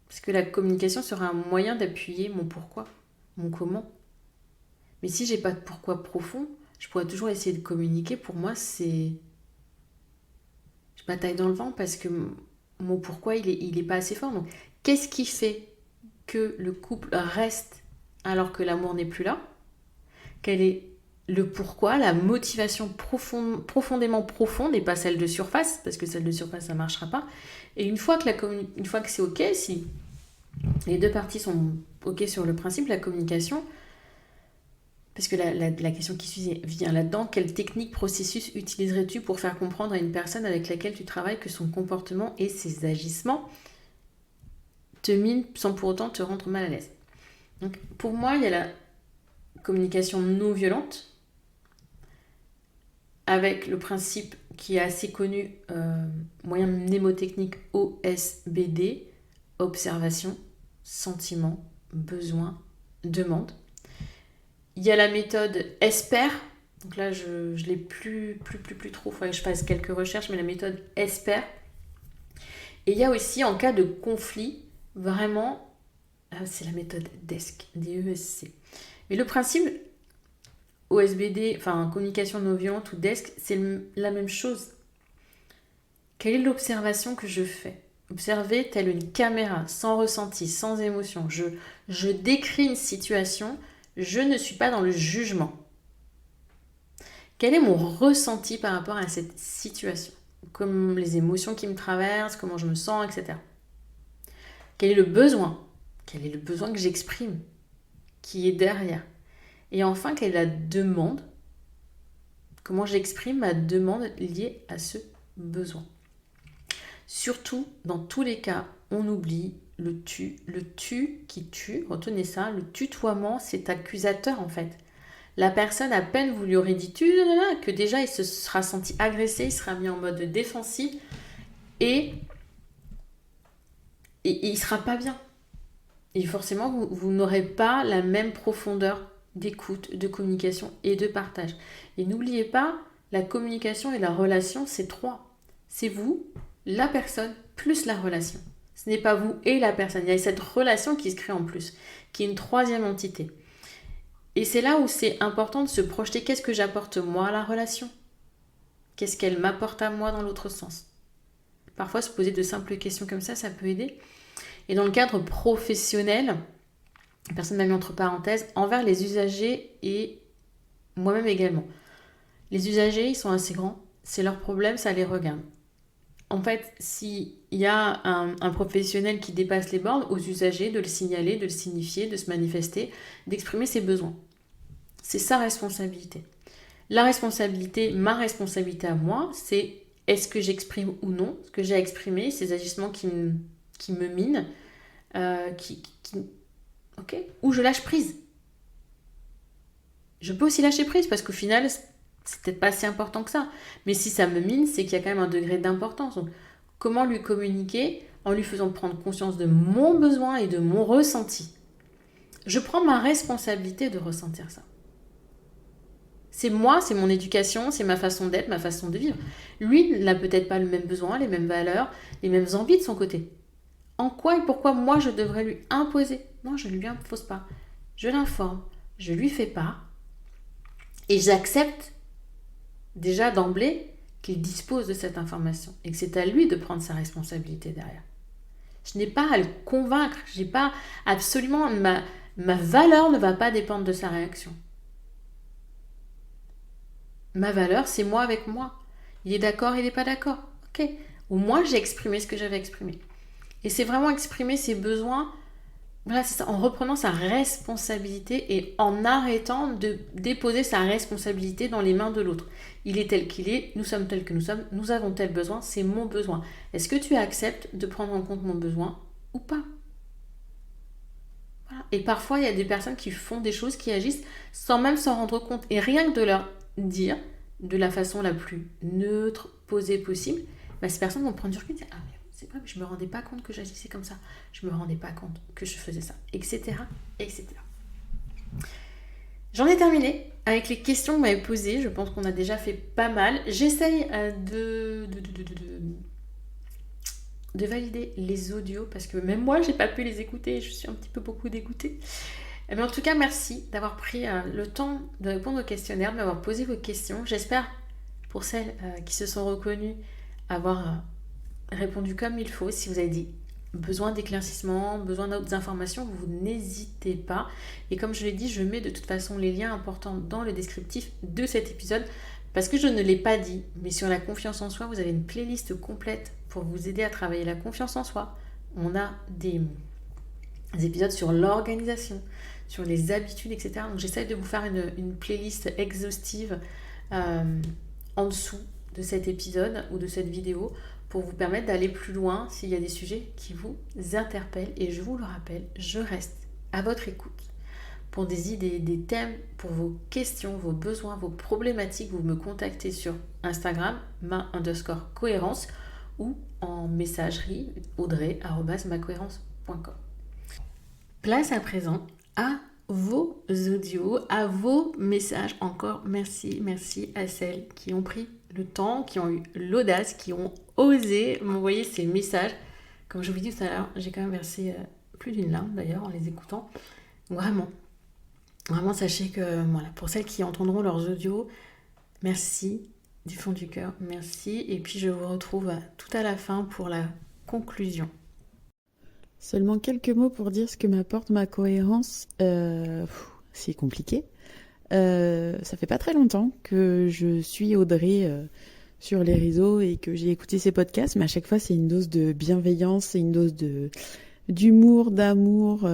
Parce que la communication sera un moyen d'appuyer mon pourquoi, mon comment. Mais si j'ai pas de pourquoi profond, je pourrais toujours essayer de communiquer. Pour moi, c'est... Je bataille dans le vent parce que mon pourquoi, il est pas assez fort. Donc, qu'est-ce qui fait que le couple reste alors que l'amour n'est plus là? Quel est le pourquoi, la motivation profondément profonde et pas celle de surface, parce que celle de surface, ça ne marchera pas. Et une fois que c'est OK, si les deux parties sont OK sur le principe, la communication... Parce que la question qui vient là-dedans, quelle technique, processus utiliserais-tu pour faire comprendre à une personne avec laquelle tu travailles que son comportement et ses agissements te minent sans pour autant te rendre mal à l'aise? Donc, pour moi, il y a la communication non violente avec le principe qui est assez connu, moyen mnémotechnique OSBD, observation, sentiment, besoin, demande. Il y a la méthode ESPER. Donc là, je ne l'ai plus trop. Il faudrait que je fasse quelques recherches, mais la méthode ESPER. Et il y a aussi, en cas de conflit, vraiment, c'est la méthode DESC, D-E-S-C. Mais le principe, OSBD, enfin communication non violente ou DESC, c'est la même chose. Quelle est l'observation que je fais? Observer telle une caméra, sans ressenti, sans émotion. Je décris une situation... Je ne suis pas dans le jugement. Quel est mon ressenti par rapport à cette situation? Comme les émotions qui me traversent, comment je me sens, etc. Quel est le besoin? Quel est le besoin que j'exprime? Qui est derrière? Et enfin, quelle est la demande? Comment j'exprime ma demande liée à ce besoin? Surtout, dans tous les cas, on oublie le tu qui tue. Retenez ça, le tutoiement, c'est accusateur en fait. La personne, à peine vous lui aurez dit que déjà il se sera senti agressé, il sera mis en mode défensif et il sera pas bien. Et forcément, vous n'aurez pas la même profondeur d'écoute, de communication et de partage. Et n'oubliez pas, la communication et la relation, c'est 3. C'est vous, la personne, plus la relation. Ce n'est pas vous et la personne. Il y a cette relation qui se crée en plus, qui est une 3e entité. Et c'est là où c'est important de se projeter. Qu'est-ce que j'apporte moi à la relation? Qu'est-ce qu'elle m'apporte à moi dans l'autre sens? Parfois, se poser de simples questions comme ça peut aider. Et dans le cadre professionnel, personne m'a mis entre parenthèses, envers les usagers et moi-même également. Les usagers, ils sont assez grands, c'est leur problème, ça les regarde. En fait, s'il y a un professionnel qui dépasse les bornes, aux usagers de le signaler, de le signifier, de se manifester, d'exprimer ses besoins. C'est sa responsabilité. La responsabilité, ma responsabilité à moi, c'est est-ce que j'exprime ou non ce que j'ai exprimé, ces agissements qui me minent, ou je lâche prise. Je peux aussi lâcher prise parce qu'au final, c'est peut-être pas si important que ça. Mais si ça me mine, c'est qu'il y a quand même un degré d'importance. Donc, comment lui communiquer en lui faisant prendre conscience de mon besoin et de mon ressenti? Je prends ma responsabilité de ressentir ça. C'est moi, c'est mon éducation, c'est ma façon d'être, ma façon de vivre. Lui n'a peut-être pas le même besoin, les mêmes valeurs, les mêmes envies de son côté. En quoi et pourquoi moi je devrais lui imposer? Non, je ne lui impose pas. Je l'informe, je lui fais part et j'accepte déjà d'emblée qu'il dispose de cette information et que c'est à lui de prendre sa responsabilité derrière. Je n'ai pas à le convaincre, j'ai pas absolument ma valeur ne va pas dépendre de sa réaction. Ma valeur, c'est moi avec moi. Il est d'accord, il n'est pas d'accord. Ok. Au moins, j'ai exprimé ce que j'avais exprimé. Et c'est vraiment exprimer ses besoins, voilà, c'est ça, en reprenant sa responsabilité et en arrêtant de déposer sa responsabilité dans les mains de l'autre. Il est tel qu'il est, nous sommes tels que nous sommes, nous avons tel besoin, c'est mon besoin. Est-ce que tu acceptes de prendre en compte mon besoin ou pas? Voilà. Et parfois, il y a des personnes qui font des choses, qui agissent sans même s'en rendre compte. Et rien que de leur dire, de la façon la plus neutre, posée possible, ces personnes vont prendre du recul et dire « Ah, mais c'est vrai, mais je ne me rendais pas compte que j'agissais comme ça. Je ne me rendais pas compte que je faisais ça. » Etc. etc. J'en ai terminé avec les questions que vous m'avez posées. Je pense qu'on a déjà fait pas mal. J'essaye de valider les audios parce que même moi, j'ai pas pu les écouter. Je suis un petit peu beaucoup dégoûtée. Mais en tout cas, merci d'avoir pris le temps de répondre au questionnaire, de m'avoir posé vos questions. J'espère, pour celles qui se sont reconnues, avoir répondu comme il faut. Si vous avez dit besoin d'éclaircissement, besoin d'autres informations, vous n'hésitez pas. Et comme je l'ai dit, je mets de toute façon les liens importants dans le descriptif de cet épisode parce que je ne l'ai pas dit, mais sur la confiance en soi, vous avez une playlist complète pour vous aider à travailler la confiance en soi. On a des épisodes sur l'organisation, sur les habitudes, etc. Donc j'essaie de vous faire une playlist exhaustive en dessous de cet épisode ou de cette vidéo pour vous permettre d'aller plus loin s'il y a des sujets qui vous interpellent. Et je vous le rappelle, je reste à votre écoute pour des idées, des thèmes, pour vos questions, vos besoins, vos problématiques. Vous me contactez sur Instagram, ma_cohérence ou en messagerie audrey@macohérence.com. Place à présent à vos audios, à vos messages. Encore merci à celles qui ont pris le temps, qui ont eu l'audace, qui ont osé m'envoyer ces messages. Comme je vous dis tout à l'heure, j'ai quand même versé plus d'une larme d'ailleurs en les écoutant. Vraiment, sachez que voilà, pour celles qui entendront leurs audios, merci du fond du cœur, merci. Et puis je vous retrouve tout à la fin pour la conclusion. Seulement quelques mots pour dire ce que m'apporte ma cohérence. C'est compliqué. Ça fait pas très longtemps que je suis Audrey sur les réseaux et que j'ai écouté ces podcasts, mais à chaque fois c'est une dose de bienveillance, c'est une dose d'humour, d'amour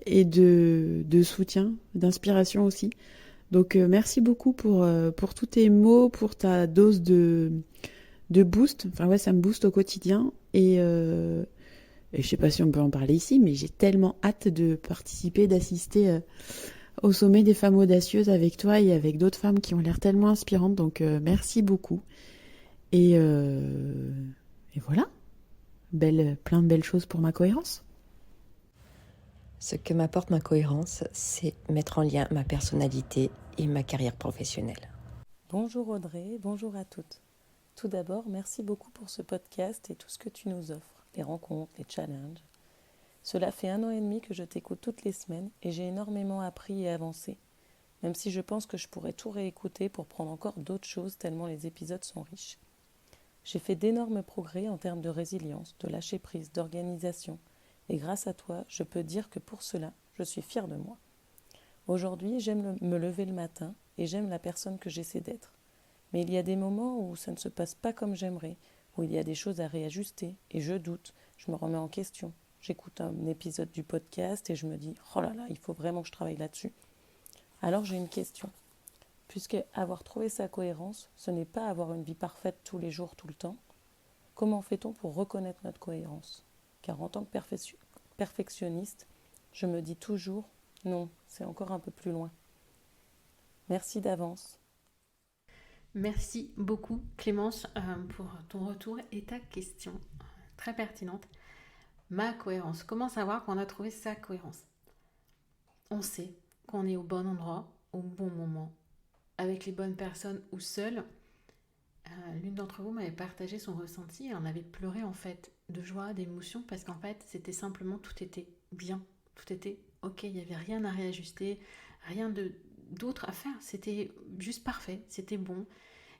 et de soutien, d'inspiration aussi. Donc merci beaucoup pour tous tes mots, pour ta dose de boost. Enfin ouais, ça me booste au quotidien et je sais pas si on peut en parler ici, mais j'ai tellement hâte de participer, d'assister au sommet des femmes audacieuses avec toi et avec d'autres femmes qui ont l'air tellement inspirantes. Donc merci beaucoup. Et, euh, et voilà, plein de belles choses pour ma cohérence. Ce que m'apporte ma cohérence, c'est mettre en lien ma personnalité et ma carrière professionnelle. Bonjour Audrey, bonjour à toutes. Tout d'abord, merci beaucoup pour ce podcast et tout ce que tu nous offres, les rencontres, les challenges. Cela fait 1 an et demi que je t'écoute toutes les semaines et j'ai énormément appris et avancé, même si je pense que je pourrais tout réécouter pour prendre encore d'autres choses tellement les épisodes sont riches. J'ai fait d'énormes progrès en termes de résilience, de lâcher prise, d'organisation, et grâce à toi, je peux dire que pour cela, je suis fière de moi. Aujourd'hui, j'aime me lever le matin et j'aime la personne que j'essaie d'être. Mais il y a des moments où ça ne se passe pas comme j'aimerais, où il y a des choses à réajuster et je doute, je me remets en question. J'écoute un épisode du podcast et je me dis « Oh là là, il faut vraiment que je travaille là-dessus ». Alors j'ai une question. Puisque avoir trouvé sa cohérence, ce n'est pas avoir une vie parfaite tous les jours, tout le temps, comment fait-on pour reconnaître notre cohérence ? Car en tant que perfectionniste, je me dis toujours « Non, c'est encore un peu plus loin ». Merci d'avance. Merci beaucoup Clémence pour ton retour et ta question très pertinente. Ma cohérence. Comment savoir qu'on a trouvé sa cohérence ? On sait qu'on est au bon endroit, au bon moment, avec les bonnes personnes ou seul. L'une d'entre vous m'avait partagé son ressenti et on avait pleuré en fait de joie, d'émotion parce qu'en fait c'était simplement tout était bien, tout était ok, il n'y avait rien à réajuster, rien d'autre à faire, c'était juste parfait, c'était bon.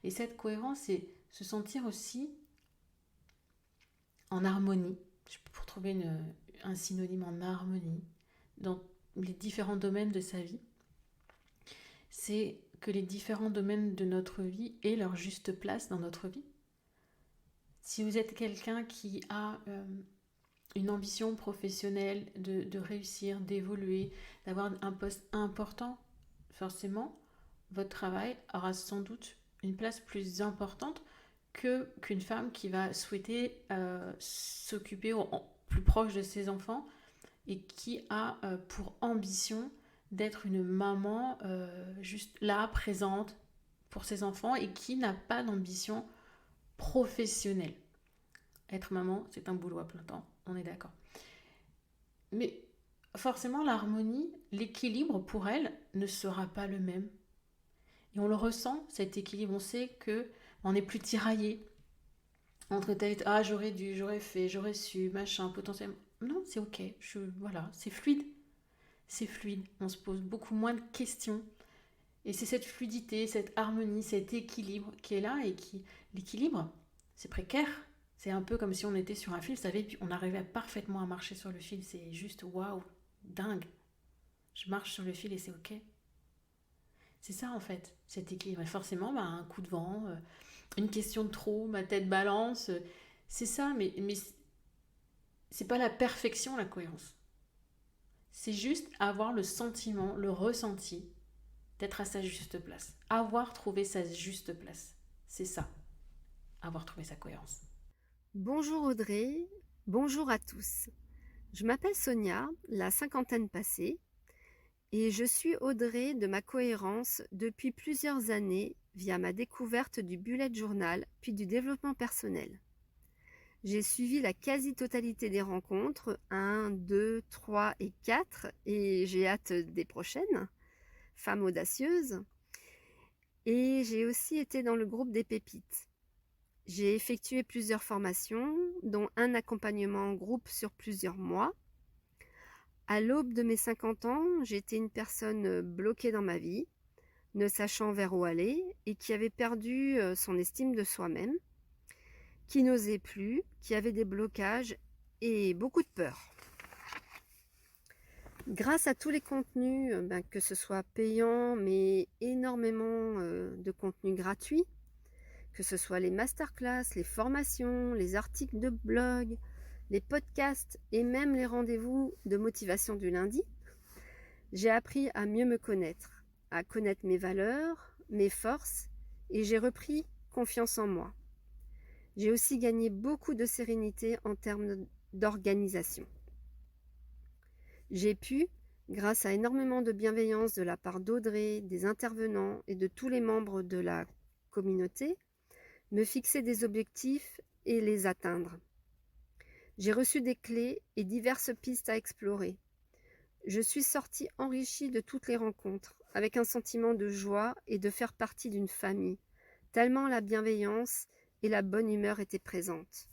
Et cette cohérence, c'est se sentir aussi en harmonie, pour trouver un synonyme en harmonie dans les différents domaines de sa vie. C'est que les différents domaines de notre vie aient leur juste place dans notre vie. Si vous êtes quelqu'un qui a une ambition professionnelle de réussir, d'évoluer, d'avoir un poste important, forcément, votre travail aura sans doute une place plus importante qu'une femme qui va souhaiter s'occuper plus proche de ses enfants et qui a pour ambition d'être une maman juste là, présente pour ses enfants et qui n'a pas d'ambition professionnelle. Être maman, c'est un boulot à plein temps, on est d'accord. Mais forcément, l'harmonie, l'équilibre pour elle ne sera pas le même. Et on le ressent, cet équilibre. On sait qu'on n'est plus tiraillé entre tête, ah j'aurais dû, j'aurais fait, j'aurais su, machin, potentiellement. Non, c'est ok, voilà, c'est fluide. C'est fluide. On se pose beaucoup moins de questions. Et c'est cette fluidité, cette harmonie, cet équilibre qui est là et l'équilibre, c'est précaire. C'est un peu comme si on était sur un fil, vous savez, puis on arrivait parfaitement à marcher sur le fil. C'est juste waouh, dingue. Je marche sur le fil et c'est ok. C'est ça en fait, cet équilibre. Et forcément, un coup de vent, une question de trop, ma tête balance. C'est ça, mais c'est pas la perfection, la cohérence. C'est juste avoir le sentiment, le ressenti d'être à sa juste place. Avoir trouvé sa juste place. C'est ça, avoir trouvé sa cohérence. Bonjour Audrey, bonjour à tous. Je m'appelle Sonia, la cinquantaine passée, et je suis Audrey de ma cohérence depuis plusieurs années via ma découverte du bullet journal puis du développement personnel. J'ai suivi la quasi-totalité des rencontres, 1, 2, 3 et 4, et j'ai hâte des prochaines, femmes audacieuses. Et j'ai aussi été dans le groupe des pépites. J'ai effectué plusieurs formations, dont un accompagnement en groupe sur plusieurs mois. À l'aube de mes 50 ans, j'étais une personne bloquée dans ma vie, ne sachant vers où aller et qui avait perdu son estime de soi-même, qui n'osait plus, qui avait des blocages et beaucoup de peur. Grâce à tous les contenus, que ce soit payant, mais énormément de contenus gratuits, que ce soit les masterclass, les formations, les articles de blog, les podcasts et même les rendez-vous de motivation du lundi, j'ai appris à mieux me connaître, à connaître mes valeurs, mes forces et j'ai repris confiance en moi. J'ai aussi gagné beaucoup de sérénité en termes d'organisation. J'ai pu, Grâce à énormément de bienveillance de la part d'Audrey, des intervenants et de tous les membres de la communauté, me fixer des objectifs et les atteindre. J'ai reçu des clés et diverses pistes à explorer. Je suis sortie enrichie de toutes les rencontres, avec un sentiment de joie et de faire partie d'une famille, tellement la bienveillance et la bonne humeur étaient présentes.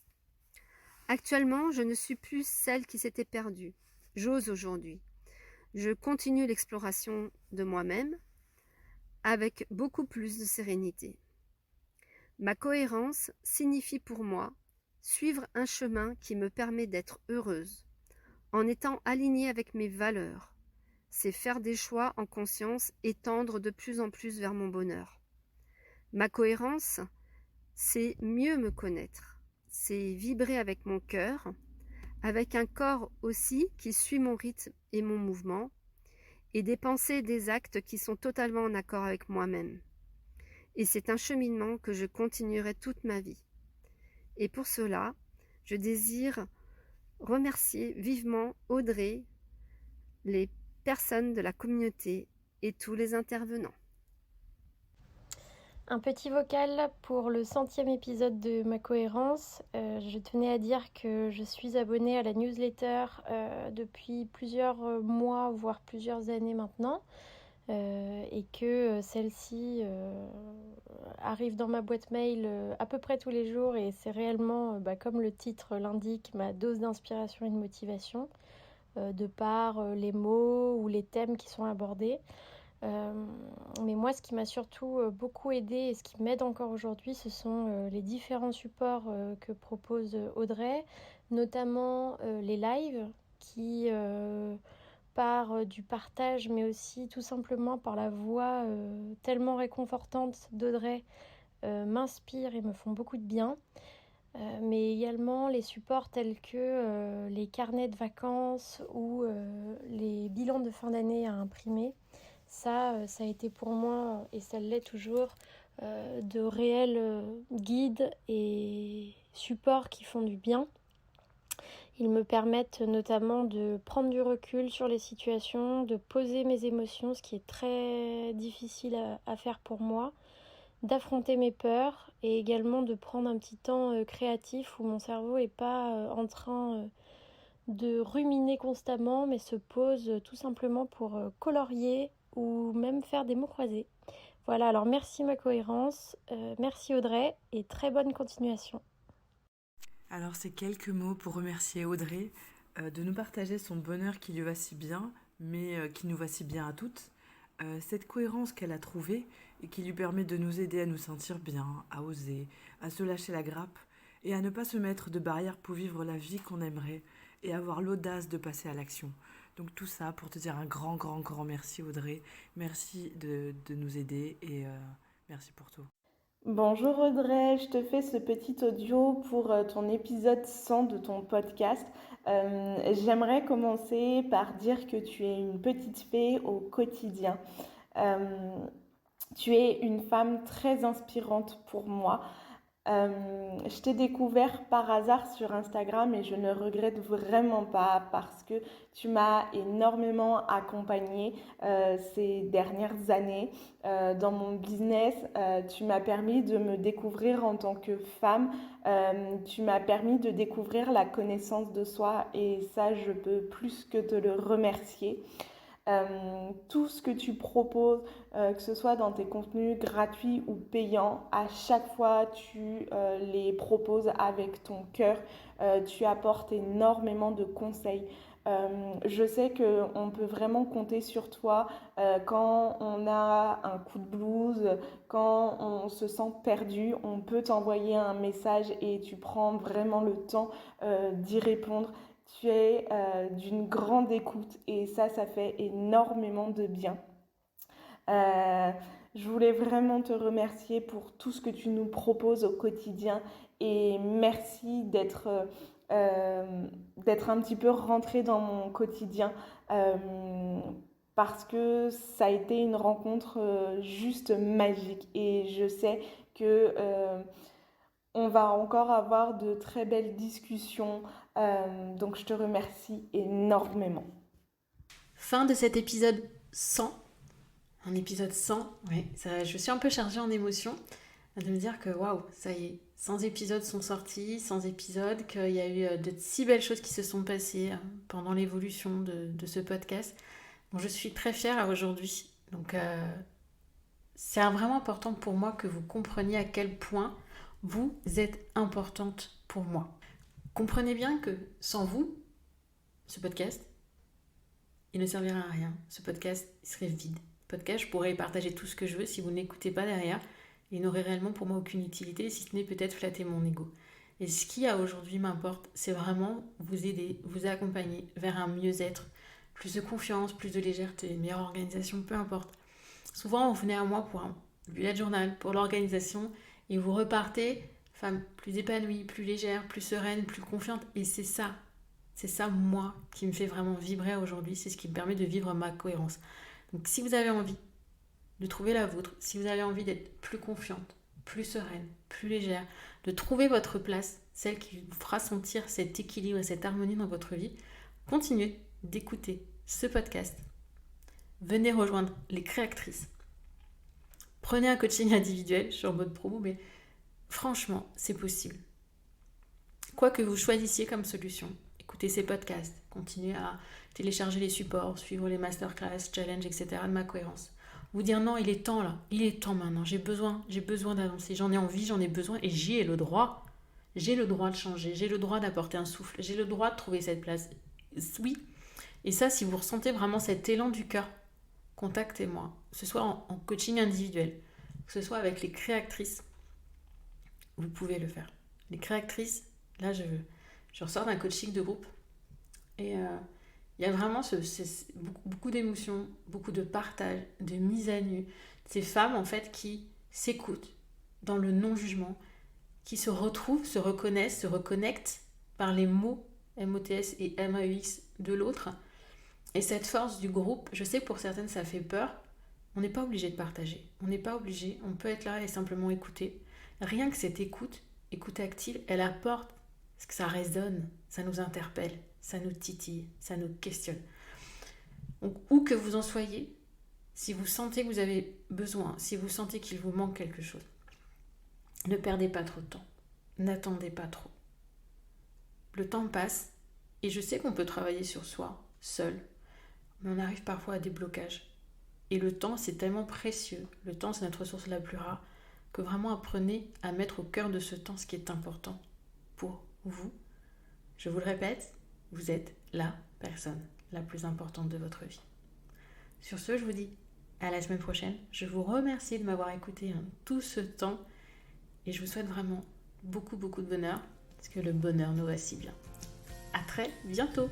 Actuellement, je ne suis plus celle qui s'était perdue. J'ose aujourd'hui. Je continue l'exploration de moi-même avec beaucoup plus de sérénité. Ma cohérence signifie pour moi suivre un chemin qui me permet d'être heureuse, en étant alignée avec mes valeurs. C'est faire des choix en conscience et tendre de plus en plus vers mon bonheur. Ma cohérence, c'est mieux me connaître, c'est vibrer avec mon cœur, avec un corps aussi qui suit mon rythme et mon mouvement, et des pensées et des actes qui sont totalement en accord avec moi-même. Et c'est un cheminement que je continuerai toute ma vie. Et pour cela, je désire remercier vivement Audrey, les personnes de la communauté et tous les intervenants. Un petit vocal pour le 100e épisode de Ma Cohérence. Je tenais à dire que je suis abonnée à la newsletter depuis plusieurs mois, voire plusieurs années maintenant, et que celle-ci arrive dans ma boîte mail à peu près tous les jours, et c'est réellement, comme le titre l'indique, ma dose d'inspiration et de motivation, de par les mots ou les thèmes qui sont abordés. Mais moi, ce qui m'a surtout beaucoup aidée et ce qui m'aide encore aujourd'hui, ce sont les différents supports que propose Audrey, notamment les lives qui, par du partage, mais aussi tout simplement par la voix tellement réconfortante d'Audrey, m'inspirent et me font beaucoup de bien. Mais également les supports tels que les carnets de vacances ou les bilans de fin d'année à imprimer. Ça a été pour moi, et ça l'est toujours, de réels guides et supports qui font du bien. Ils me permettent notamment de prendre du recul sur les situations, de poser mes émotions, ce qui est très difficile à faire pour moi, d'affronter mes peurs et également de prendre un petit temps créatif où mon cerveau n'est pas en train de ruminer constamment, mais se pose tout simplement pour colorier ou même faire des mots croisés. Voilà, alors merci Ma Cohérence, merci Audrey et très bonne continuation. Alors ces quelques mots pour remercier Audrey de nous partager son bonheur qui lui va si bien, mais qui nous va si bien à toutes. Cette cohérence qu'elle a trouvée et qui lui permet de nous aider à nous sentir bien, à oser, à se lâcher la grappe et à ne pas se mettre de barrières pour vivre la vie qu'on aimerait et avoir l'audace de passer à l'action. Donc tout ça pour te dire un grand, grand, grand merci Audrey. Merci de nous aider et merci pour tout. Bonjour Audrey, je te fais ce petit audio pour ton épisode 100 de ton podcast. J'aimerais commencer par dire que tu es une petite fée au quotidien. Tu es une femme très inspirante pour moi. Je t'ai découvert par hasard sur Instagram et je ne regrette vraiment pas parce que tu m'as énormément accompagnée ces dernières années dans mon business. Tu m'as permis de me découvrir en tant que femme. Tu m'as permis de découvrir la connaissance de soi et ça, je peux plus que te le remercier. Tout ce que tu proposes, que ce soit dans tes contenus gratuits ou payants, à chaque fois tu les proposes avec ton cœur, tu apportes énormément de conseils. Je sais qu'on peut vraiment compter sur toi quand on a un coup de blues, quand on se sent perdu, on peut t'envoyer un message et tu prends vraiment le temps d'y répondre. Tu es d'une grande écoute et ça fait énormément de bien. Je voulais vraiment te remercier pour tout ce que tu nous proposes au quotidien et merci d'être un petit peu rentrée dans mon quotidien parce que ça a été une rencontre juste magique et je sais que on va encore avoir de très belles discussions, donc je te remercie énormément. fin de cet épisode 100. Un épisode 100, ouais, je suis un peu chargée en émotions de me dire que waouh, ça y est, 100 épisodes sont sortis, 100 épisodes, qu'il y a eu de si belles choses qui se sont passées pendant l'évolution de ce podcast. Donc je suis très fière aujourd'hui. Donc c'est vraiment important pour moi que vous compreniez à quel point vous êtes importante pour moi. Comprenez bien que sans vous, ce podcast, il ne servirait à rien. Ce podcast, il serait vide. Ce podcast, je pourrais y partager tout ce que je veux. Si vous n'écoutez pas derrière, il n'aurait réellement pour moi aucune utilité, si ce n'est peut-être flatter mon ego. Et ce qui à aujourd'hui m'importe, c'est vraiment vous aider, vous accompagner vers un mieux-être, plus de confiance, plus de légèreté, une meilleure organisation, peu importe. Souvent, vous venez à moi pour un bullet journal, pour l'organisation, et vous repartez, femme plus épanouie, plus légère, plus sereine, plus confiante. Et c'est ça, moi, qui me fait vraiment vibrer aujourd'hui. C'est ce qui me permet de vivre ma cohérence. Donc, si vous avez envie de trouver la vôtre, si vous avez envie d'être plus confiante, plus sereine, plus légère, de trouver votre place, celle qui vous fera sentir cet équilibre et cette harmonie dans votre vie, continuez d'écouter ce podcast. Venez rejoindre les créatrices. Prenez un coaching individuel, je suis en mode promo, mais franchement, c'est possible. Quoi que vous choisissiez comme solution, écoutez ces podcasts, continuez à télécharger les supports, suivre les masterclass, challenges, etc. de ma cohérence. Vous dire non, il est temps là, il est temps maintenant, j'ai besoin d'avancer, j'en ai envie, j'en ai besoin et j'y ai le droit. J'ai le droit de changer, j'ai le droit d'apporter un souffle, j'ai le droit de trouver cette place. Oui, et ça, si vous ressentez vraiment cet élan du cœur, contactez-moi, que ce soit en coaching individuel, que ce soit avec les créatrices, vous pouvez le faire. Les créatrices, là je ressors d'un coaching de groupe et il y a vraiment beaucoup d'émotions, beaucoup de partage, de mise à nu. Ces femmes, en fait, qui s'écoutent dans le non-jugement, qui se retrouvent, se reconnaissent, se reconnectent par les mots MOTS et MAEX de l'autre. Et cette force du groupe, je sais que pour certaines, ça fait peur. On n'est pas obligé de partager. On n'est pas obligé. On peut être là et simplement écouter. Rien que cette écoute active, elle apporte parce que ça résonne, ça nous interpelle, ça nous titille, ça nous questionne. Donc, où que vous en soyez, si vous sentez que vous avez besoin, si vous sentez qu'il vous manque quelque chose, ne perdez pas trop de temps. N'attendez pas trop. Le temps passe et je sais qu'on peut travailler sur soi, seul, mais on arrive parfois à des blocages. Et le temps, c'est tellement précieux. Le temps, c'est notre ressource la plus rare, que vraiment apprenez à mettre au cœur de ce temps ce qui est important pour vous. Je vous le répète, vous êtes la personne la plus importante de votre vie. Sur ce, je vous dis à la semaine prochaine. Je vous remercie de m'avoir écouté tout ce temps et je vous souhaite vraiment beaucoup de bonheur parce que le bonheur nous va si bien. À très bientôt.